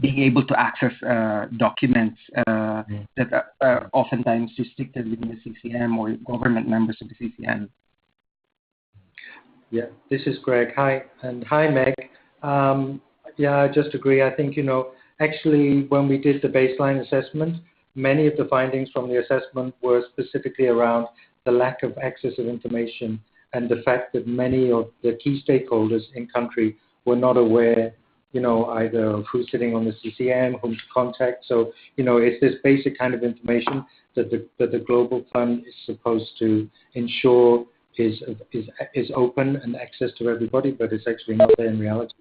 being able to access documents that are oftentimes restricted within the CCM or government members of the CCM. Yeah, this is Greg. Hi, and hi, Meg. Yeah, I just agree. I think, actually, when we did the baseline assessment, many of the findings from the assessment were specifically around the lack of access of information and the fact that many of the key stakeholders in country were not aware, either of who's sitting on the CCM, whom to contact. So, it's this basic kind of information that the Global Fund is supposed to ensure is open and access to everybody, but it's actually not there in reality.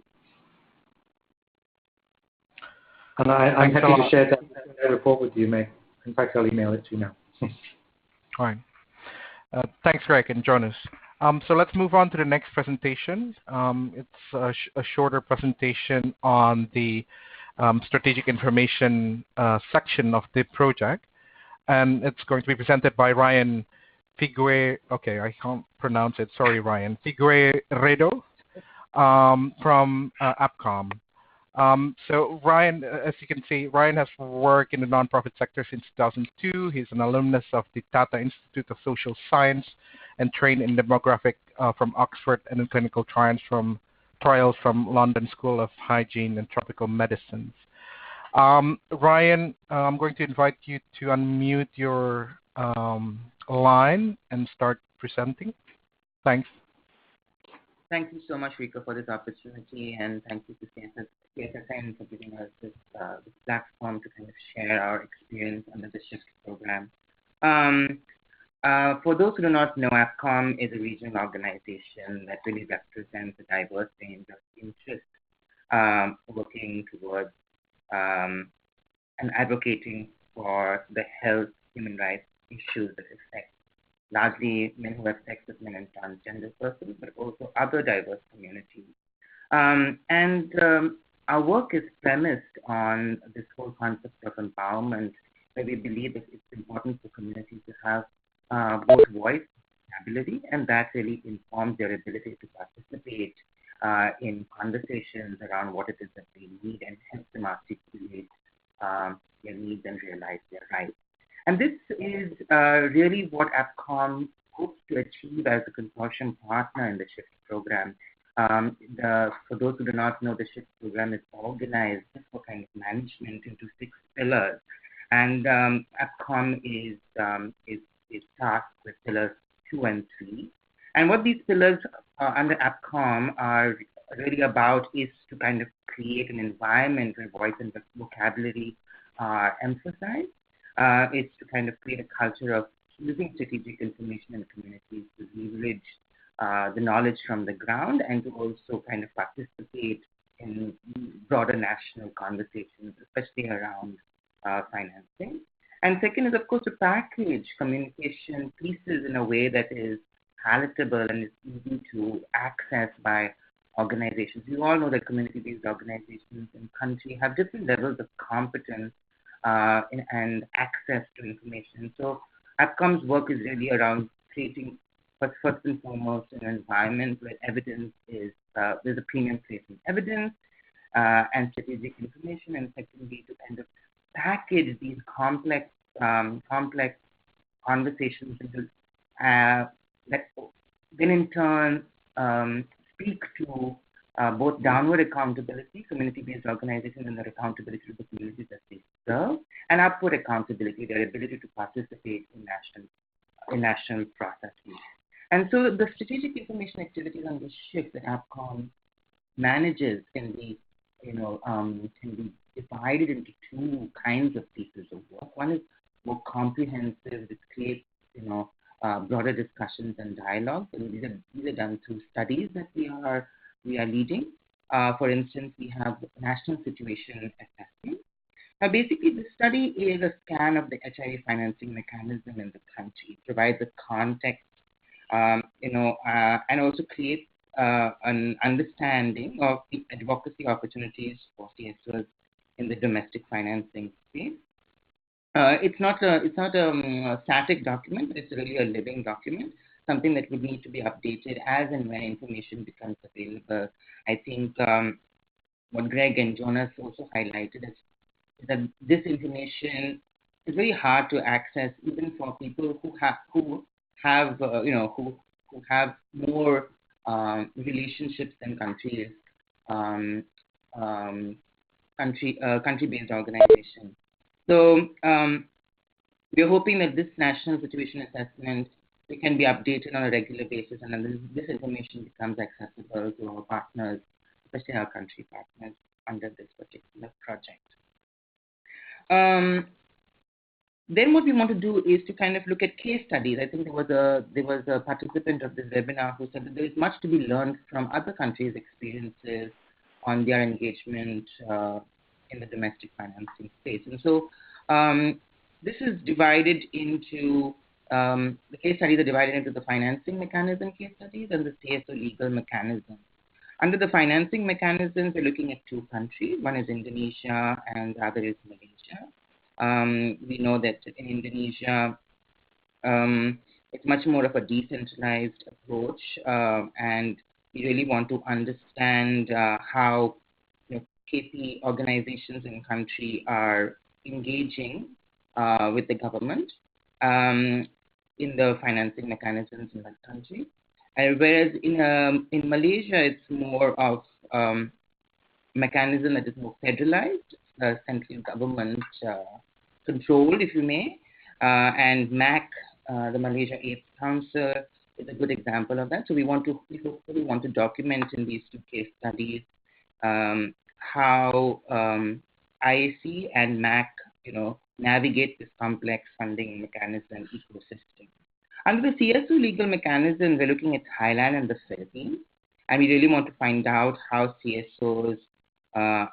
And I'm happy to share that report with you, Meg. In fact, I'll email it to you now. All right. Thanks, Greg and Jonas. So let's move on to the next presentation. It's a shorter presentation on the strategic information section of the project. And it's going to be presented by Ryan okay, I can't pronounce it. Sorry, Ryan. Figueiredo from APCOM. So Ryan, as you can see, Ryan has worked in the nonprofit sector since 2002. He's an alumnus of the Tata Institute of Social Science and trained in demographic from Oxford and in clinical trials from London School of Hygiene and Tropical Medicines. Ryan, I'm going to invite you to unmute your line and start presenting. Thanks. Thank you so much, Rico, for this opportunity, and thank you to CSSN for giving us this platform to kind of share our experience under the SHIFT program. For those who do not know, APCOM is a regional organization that really represents a diverse range of interests working towards and advocating for the health, human rights issues that affect largely men who have sex with men and transgender persons, but also other diverse communities. Our work is premised on this whole concept of empowerment, where we believe that it's important for communities to have both voice and ability, and that really informs their ability to participate in conversations around what it is that they need and help them articulate their needs and realize their rights. And this is really what APCOM hopes to achieve as a consortium partner in the SHIFT program. For those who do not know, the SHIFT program is organized for kind of management into 6 pillars. And APCOM is tasked with pillars 2 and 3. And what these pillars under APCOM are really about is to kind of create an environment where voice and vocabulary are emphasized. It's to kind of create a culture of using strategic information in communities to leverage the knowledge from the ground and to also kind of participate in broader national conversations, especially around financing. And second is, of course, to package communication pieces in a way that is palatable and is easy to access by organizations. You all know that community-based organizations in country have different levels of competence and access to information. So APCOM's work is really around creating, first and foremost, an environment where evidence is, there's a premium place in evidence and strategic information, and secondly, to kind of package these complex conversations into, that then in turn speak to both downward accountability, community-based organizations and their accountability to the communities that they serve, and upward accountability, their ability to participate in national processes. And so the strategic information activities on the SHIFT that APCOM manages can be divided into 2 kinds of pieces of work. One is more comprehensive, which creates broader discussions and dialogues. And these are done through studies that we are leading. For instance, we have national situation assessment. Now, basically, the study is a scan of the HIV financing mechanism in the country. It provides a context, and also creates an understanding of the advocacy opportunities for CSOs in the domestic financing space. It's not a static document, but it's really a living document, something that would need to be updated as and when information becomes available. I think what Greg and Jonas also highlighted is that this information is very hard to access even for people who have who have more relationships than countries, country-based organizations. So we're hoping that this national situation assessment can be updated on a regular basis, and then this information becomes accessible to our partners, especially our country partners, under this particular project. Then what we want to do is to kind of look at case studies. I think there was a participant of this webinar who said that there is much to be learned from other countries' experiences on their engagement in the domestic financing space. And so this is divided into, the case studies are divided into the financing mechanism case studies and the CSO legal mechanism. Under the financing mechanisms, we're looking at two countries. One is Indonesia and the other is Malaysia. We know that in Indonesia, it's much more of a decentralized approach, and we really want to understand how KP organizations in the country are engaging with the government in the financing mechanisms in that country. Whereas in Malaysia, it's more of mechanism that is more federalized, central government controlled, if you may, and MAC, the Malaysia Aid Council, is a good example of that. So we hopefully want to document in these two case studies how IAC and MAC, navigate this complex funding mechanism ecosystem. Under the CSO legal mechanism, we're looking at Thailand and the Philippines, and we really want to find out how CSOs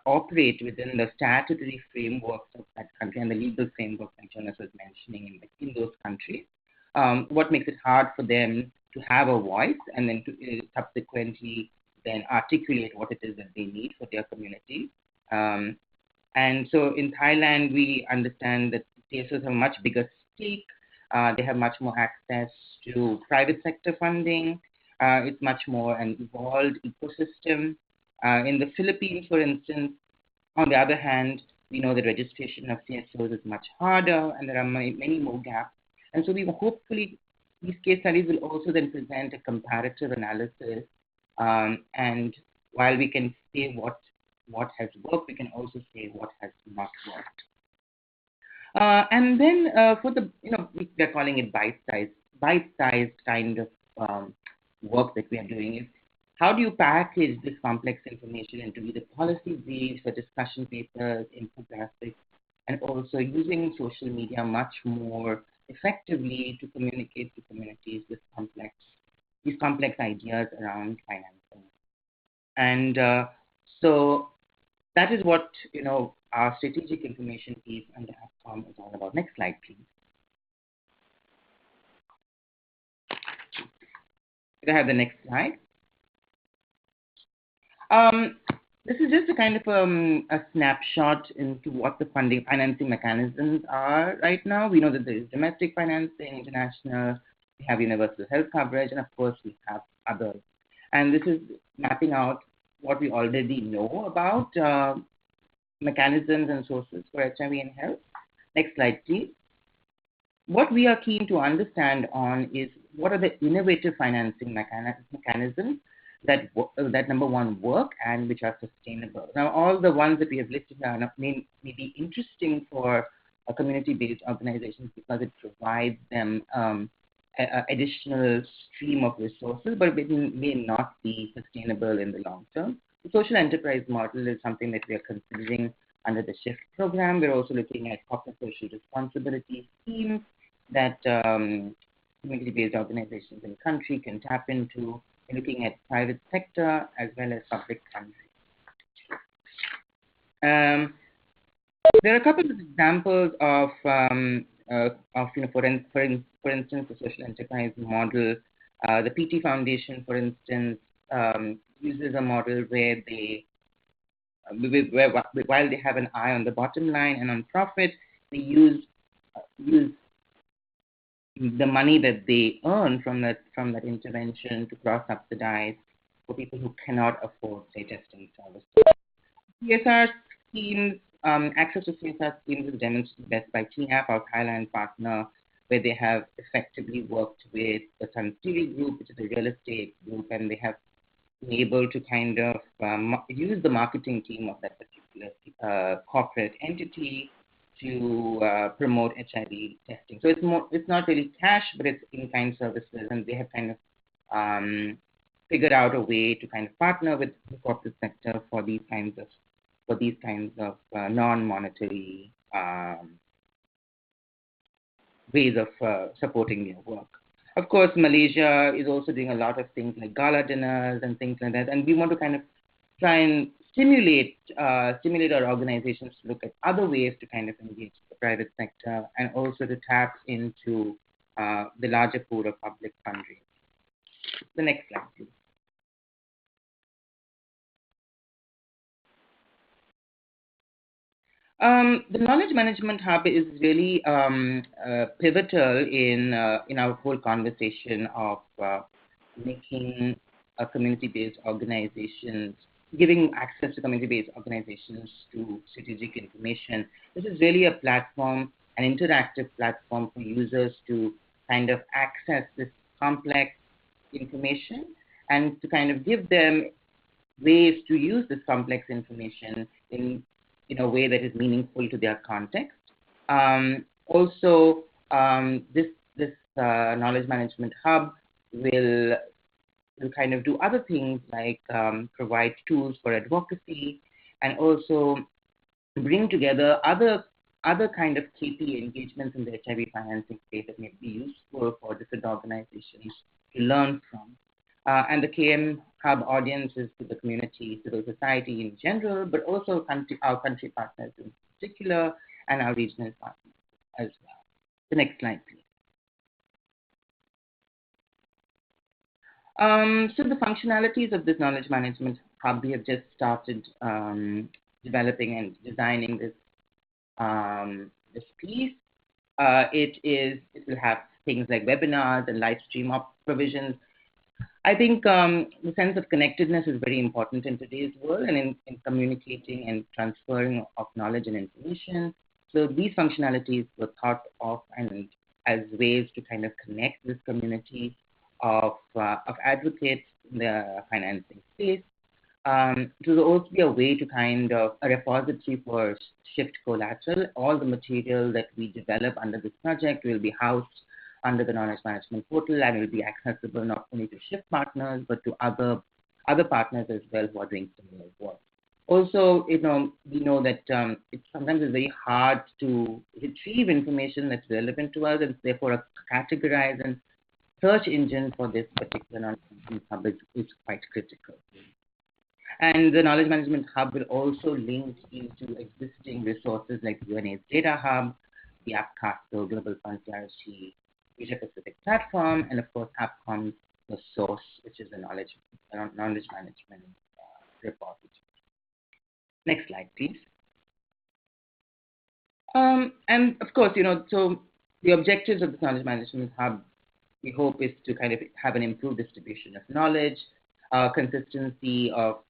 operate within the statutory frameworks of that country and the legal framework that Jonas was mentioning in those countries. What makes it hard for them to have a voice and then to subsequently then articulate what it is that they need for their community. And so in Thailand, we understand that CSOs have a much bigger stake. They have much more access to private sector funding. It's much more an evolved ecosystem. In the Philippines, for instance, on the other hand, we know the registration of CSOs is much harder and there are many more gaps. And so we will hopefully, these case studies will also then present a comparative analysis. And while we can say what has worked, we can also say what has not worked. And then for the, we're calling it bite-sized kind of work that we are doing is, how do you package this complex information into either policy briefs or discussion papers, infographics, and also using social media much more effectively to communicate to communities with these complex ideas around financing. And so that is what our strategic information piece under AFCOM is all about. Next slide, please. Could I have the next slide? This is just a kind of a snapshot into what the financing mechanisms are right now. We know that there is domestic financing, international, we have universal health coverage, and of course we have others. And this is mapping out what we already know about mechanisms and sources for HIV and health. Next slide, please. What we are keen to understand on is what are the innovative financing mechanisms that number one work and which are sustainable. Now, all the ones that we have listed now may be interesting for community-based organizations because it provides them an additional stream of resources, but it may not be sustainable in the long term. The social enterprise model is something that we are considering under the SHIFT program. We're also looking at corporate social responsibility schemes that community-based organizations in the country can tap into. We're looking at private sector as well as public funding. There are a couple of examples of for instance, the social enterprise model. The PT Foundation, for instance, uses a model where while they have an eye on the bottom line and on profit, they use the money that they earn from that intervention to cross-subsidize for people who cannot afford, say, testing services. CSR schemes, access to CSR schemes is demonstrated best by TNAP, our Thailand partner, where they have effectively worked with the Sun City Group, which is a real estate group, and they have been able to kind of use the marketing team of that particular corporate entity to promote HIV testing. So it's not really cash, but it's in-kind services, and they have kind of figured out a way to kind of partner with the corporate sector for these kinds of non-monetary ways of supporting their work. Of course, Malaysia is also doing a lot of things like gala dinners and things like that, and we want to kind of try and stimulate our organizations to look at other ways to kind of engage the private sector and also to tap into the larger pool of public fundraising. The next slide, please. The Knowledge Management Hub is really pivotal in our whole conversation of making community-based organizations, giving access to community-based organizations to strategic information. This is really a platform, an interactive platform for users to kind of access this complex information and to kind of give them ways to use this complex information in a way that is meaningful to their context. Also, this Knowledge Management Hub will kind of do other things like provide tools for advocacy and also bring together other kind of KP engagements in the HIV financing space that may be useful for different organizations to learn from. And the KM Hub audience is to the community, civil society in general, but also our country partners in particular and our regional partners as well. The next slide, please. So the functionalities of this Knowledge Management Hub, we have just started developing and designing this piece. It will have things like webinars and live stream provisions. I think the sense of connectedness is very important in today's world and in communicating and transferring of knowledge and information. So these functionalities were thought of and as ways to kind of connect this community of advocates in the financing space. It will also be a way to kind of a repository for Shift collateral. All the material that we develop under this project will be housed under the Knowledge Management Portal and will be accessible not only to Shift partners, but to other partners as well who are doing similar work. Also, we know that it sometimes is very hard to retrieve information that's relevant to us, and therefore a categorize and search engine for this particular Knowledge Management Hub is quite critical. And the Knowledge Management Hub will also link into existing resources like UNA's Data Hub, the AppCastle Global Fund CRC Asia Pacific platform, and of course AppCom's the source, which is the knowledge management repository. Next slide, please. And of course, so the objectives of the Knowledge Management Hub, we hope, is to kind of have an improved distribution of knowledge, consistency of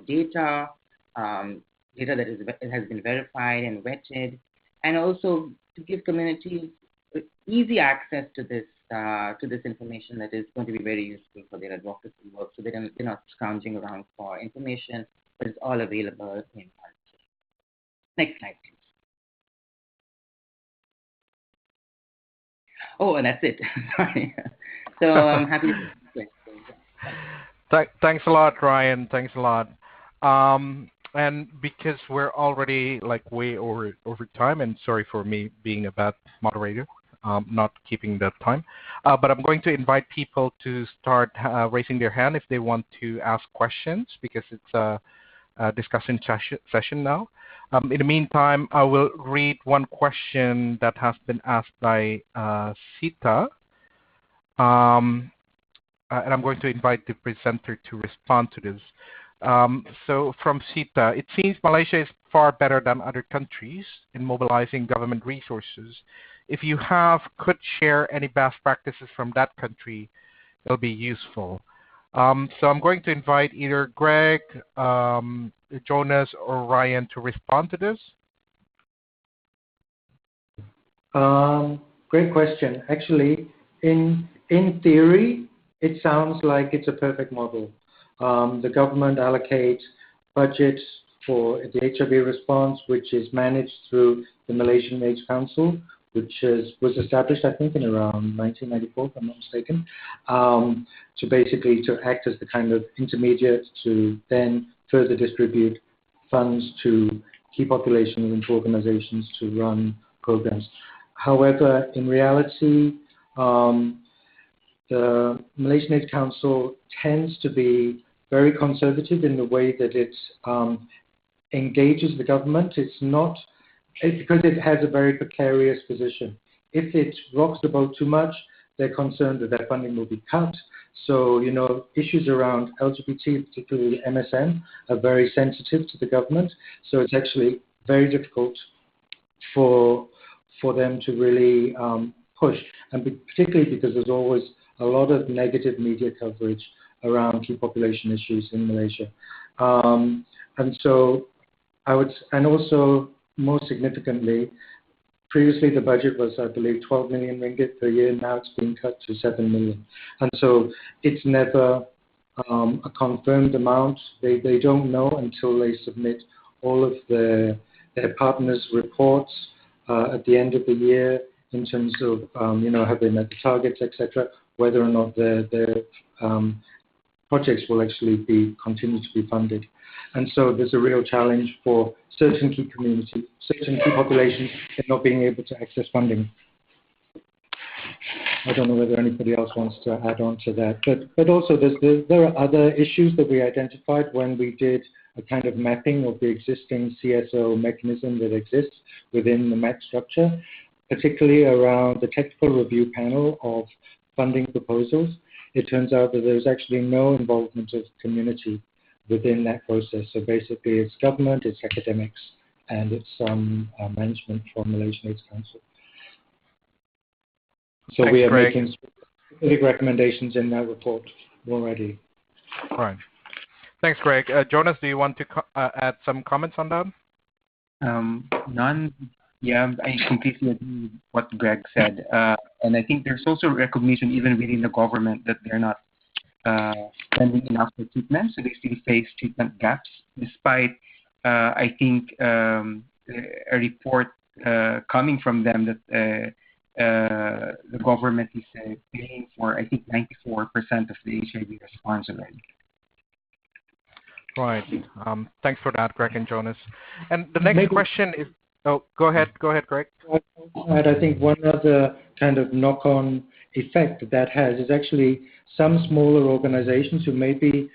data, data that has been verified and vetted, and also to give communities easy access to this information that is going to be very useful for their advocacy work, so they're not scrounging around for information, but it's all available in one place. Next slide, please. Oh, and that's it. Sorry. So I'm happy to Thanks a lot, Ryan. Thanks a lot. And because we're already like way over time, and sorry for me being a bad moderator, not keeping that time, but I'm going to invite people to start raising their hand if they want to ask questions, because it's a discussion session now. In the meantime, I will read one question that has been asked by Sita, and I'm going to invite the presenter to respond to this. So from Sita, it seems Malaysia is far better than other countries in mobilizing government resources. If you could share any best practices from that country, it'll be useful. So I'm going to invite either Greg, Jonas, or Ryan to respond to this. Great question. Actually, in theory, it sounds like it's a perfect model. The government allocates budgets for the HIV response, which is managed through the Malaysian AIDS Council, which was established, I think, in around 1994, if I'm not mistaken, to act as the kind of intermediate to then further distribute funds to key population and organizations to run programs. However, in reality, the Malaysian AIDS Council tends to be very conservative in the way that it engages the government. It's because it has a very precarious position. If it rocks the boat too much, they're concerned that their funding will be cut. So, issues around LGBT, particularly MSM, are very sensitive to the government. So it's actually very difficult for them to really push, and particularly because there's always a lot of negative media coverage around key population issues in Malaysia. And also, more significantly, previously the budget was, I believe, 12 million ringgit per year. Now it's been cut to 7 million. And so it's never a confirmed amount. They don't know until they submit all of their partners' reports at the end of the year in terms of, have they met the targets, etc., whether or not their projects will actually continue to be funded. And so there's a real challenge for certain key communities, certain key populations in not being able to access funding. I don't know whether anybody else wants to add on to that. But also there are other issues that we identified when we did a kind of mapping of the existing CSO mechanism that exists within the MAC structure, particularly around the technical review panel of funding proposals. It turns out that there's actually no involvement of community within that process. So basically it's government, it's academics, and it's management from Malaysian AIDS Council. So Thanks, we are Greg. making specific recommendations in that report already. Right. Thanks, Greg. Jonas, do you want to add some comments on that? None. Yeah, I completely agree with what Greg said. And I think there's also recognition even within the government that they're not spending enough for treatment, so they still face treatment gaps, despite, I think, a report coming from them that the government is paying for, I think, 94% of the HIV response already. Right. Thanks for that, Greg and Jonas. And the next question is, go ahead, Greg. I think one other kind of knock-on effect that has is actually some smaller organizations who may be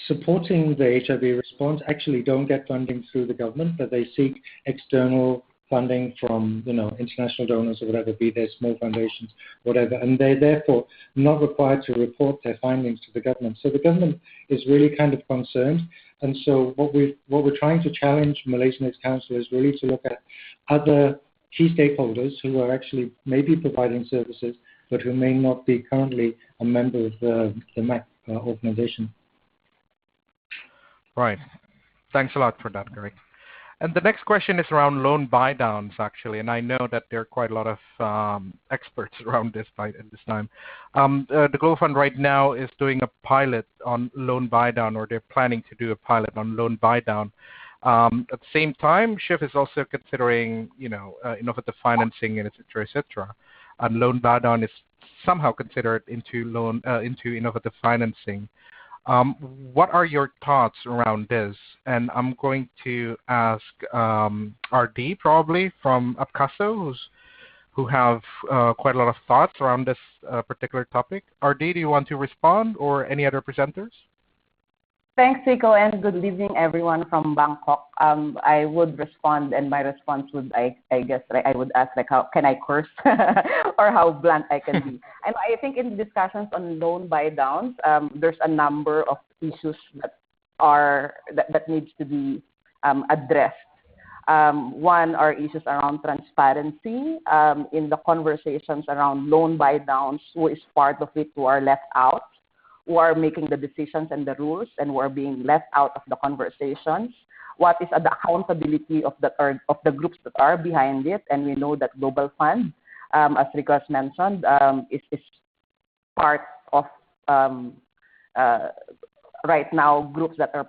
supporting the HIV response actually don't get funding through the government, but they seek external funding from, international donors or whatever, be they small foundations, whatever, and they're therefore not required to report their findings to the government. So the government is really kind of concerned, and so what we're trying to challenge Malaysian AIDS Council is really to look at other key stakeholders who are actually maybe providing services, but who may not be currently a member of the MAC organization. Right. Thanks a lot for that, Greg. And the next question is around loan buy-downs, actually, and I know that there are quite a lot of experts around this at this time. The Global Fund right now is doing a pilot on loan buy-down, or they're planning to do a pilot on loan buy-down. At the same time, SHIF is also considering, innovative financing, and et cetera, and loan buy-down is somehow considered into innovative financing. What are your thoughts around this? And I'm going to ask RD probably from Apcaso, who have quite a lot of thoughts around this particular topic. RD, do you want to respond, or any other presenters? Thanks, Rico, and good evening, everyone from Bangkok. I would respond, and my response would, I guess, I would ask, how can I curse, or how blunt I can be. And I think in discussions on loan buy-downs, there's a number of issues that needs to be addressed. One are issues around transparency in the conversations around loan buy-downs, who is part of it, who are left out. who are making the decisions and the rules and who are being left out of the conversations. What is the accountability of the groups that are behind it? And we know that Global Fund, as Rico has mentioned, is part of right now groups that are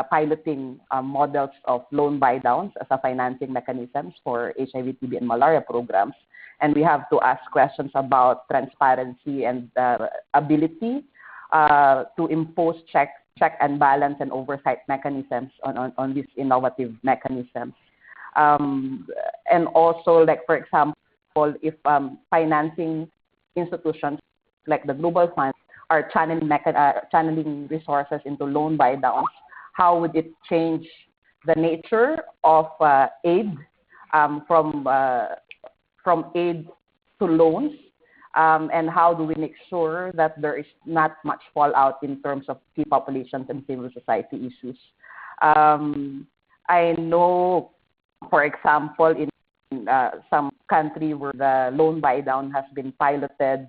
piloting models of loan buy downs as a financing mechanisms for HIV, TB, and malaria programs. And we have to ask questions about transparency and ability to impose check and balance and oversight mechanisms on these innovative mechanisms. And also, like for example, if financing institutions like the Global Fund are channeling resources into loan buy downs, how would it change the nature of aid from aid to loans? And how do we make sure that there is not much fallout in terms of key populations and civil society issues? I know, for example, in some country where the loan buy down has been piloted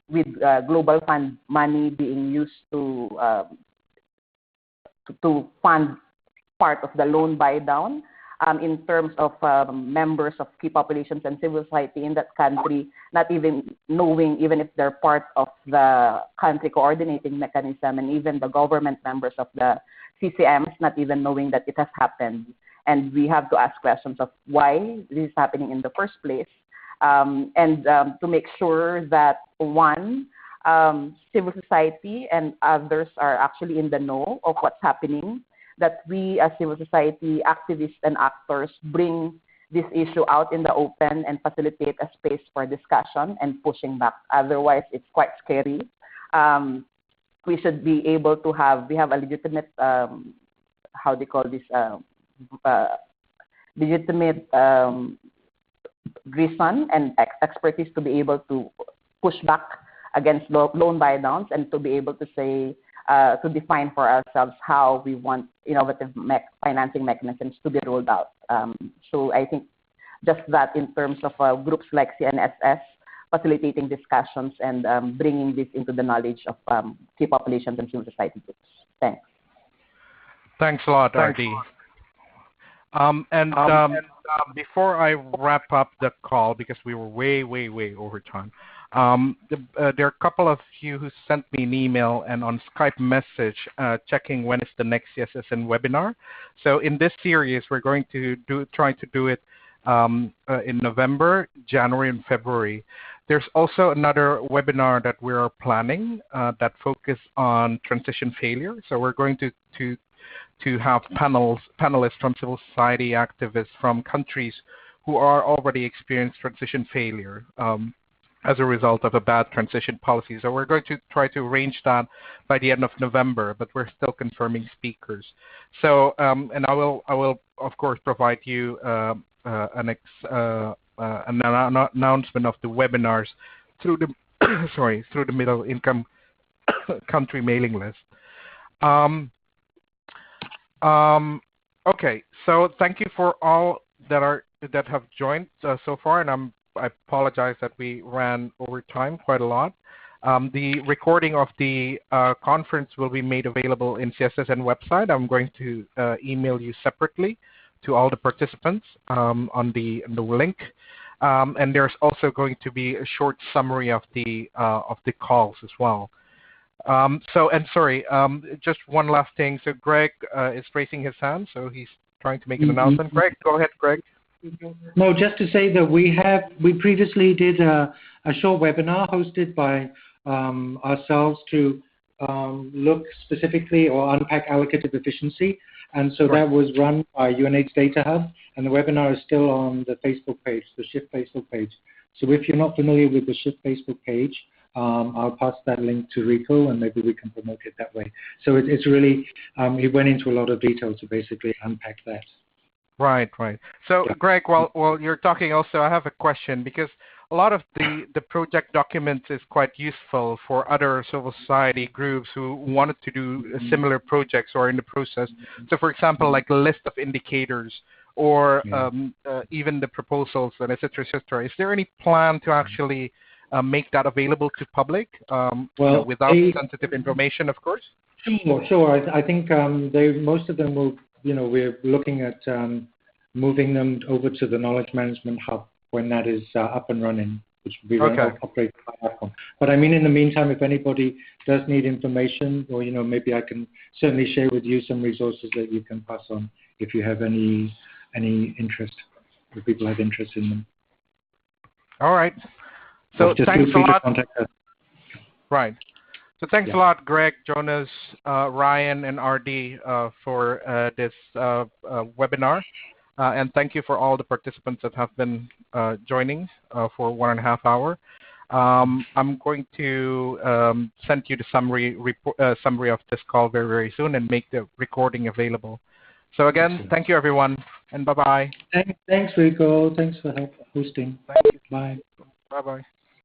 with Global Fund money being used to fund part of the loan buy down. In terms of members of key populations and civil society in that country, not even knowing even if they're part of the country coordinating mechanism, and even the government members of the CCMs not even knowing that it has happened. And we have to ask questions of why this is happening in the first place, and to make sure that, one, civil society and others are actually in the know of what's happening, that we as civil society activists and actors bring this issue out in the open and facilitate a space for discussion and pushing back. Otherwise, it's quite scary. We should be able to we have a legitimate, how do you call this, legitimate reason and expertise to be able to push back against loan buy downs and to be able to say, to define for ourselves how we want innovative financing mechanisms to be rolled out. So I think just that in terms of groups like CNSS facilitating discussions and bringing this into the knowledge of key populations and civil society groups. Thanks. Thanks a lot, RD. Before I wrap up the call, because we were way over time, there are a couple of you who sent me an email and on Skype message checking when is the next CSSN webinar. So in this series, we're going to try to do it in November, January, and February. There's also another webinar that we are planning that focus on transition failure. So we're going to have panelists from civil society activists from countries who are already experienced transition failure as a result of a bad transition policy. So we're going to try to arrange that by the end of November, but we're still confirming speakers. So, and I will of course provide you an announcement of the webinars through the through the middle income country mailing list. Okay, so thank you for all that have joined so far, and I apologize that we ran over time quite a lot. The recording of the conference will be made available in CSSN website. I'm going to email you separately to all the participants on the link, and there's also going to be a short summary of the calls as well. Sorry, just one last thing. So Greg is raising his hand, so he's trying to make an announcement. Greg, go ahead, Greg. No, just to say that we previously did a short webinar hosted by ourselves to look specifically or unpack allocative efficiency, and so that was run by UNH Data Hub, and the webinar is still on the Facebook page, the SHIFT Facebook page. So if you're not familiar with the SHIFT Facebook page, I'll pass that link to Rico, and maybe we can promote it that way. So it's really, he went into a lot of detail to basically unpack that. Right. So, yeah. Greg, while you're talking also, I have a question, because a lot of the project documents is quite useful for other civil society groups who wanted to do similar projects or in the process. So, for example, like a list of indicators or even the proposals and et cetera, et cetera. Is there any plan to actually make that available to public without sensitive information, of course? Sure. I think most of them will. We're looking at moving them over to the knowledge management hub when that is up and running, which will be operated by platform. But I mean, in the meantime, if anybody does need information, or maybe I can certainly share with you some resources that you can pass on if you have any interest, if people have interest in them. All right. So thanks a lot. Right. So thanks a lot, Greg, Jonas, Ryan, and RD for this webinar. And thank you for all the participants that have been joining for 1.5 hours. I'm going to send you the summary of this call very, very soon and make the recording available. So again, thank you, everyone, and bye-bye. Thanks, Rico. Thanks for hosting. Thank you. Bye. Bye-bye.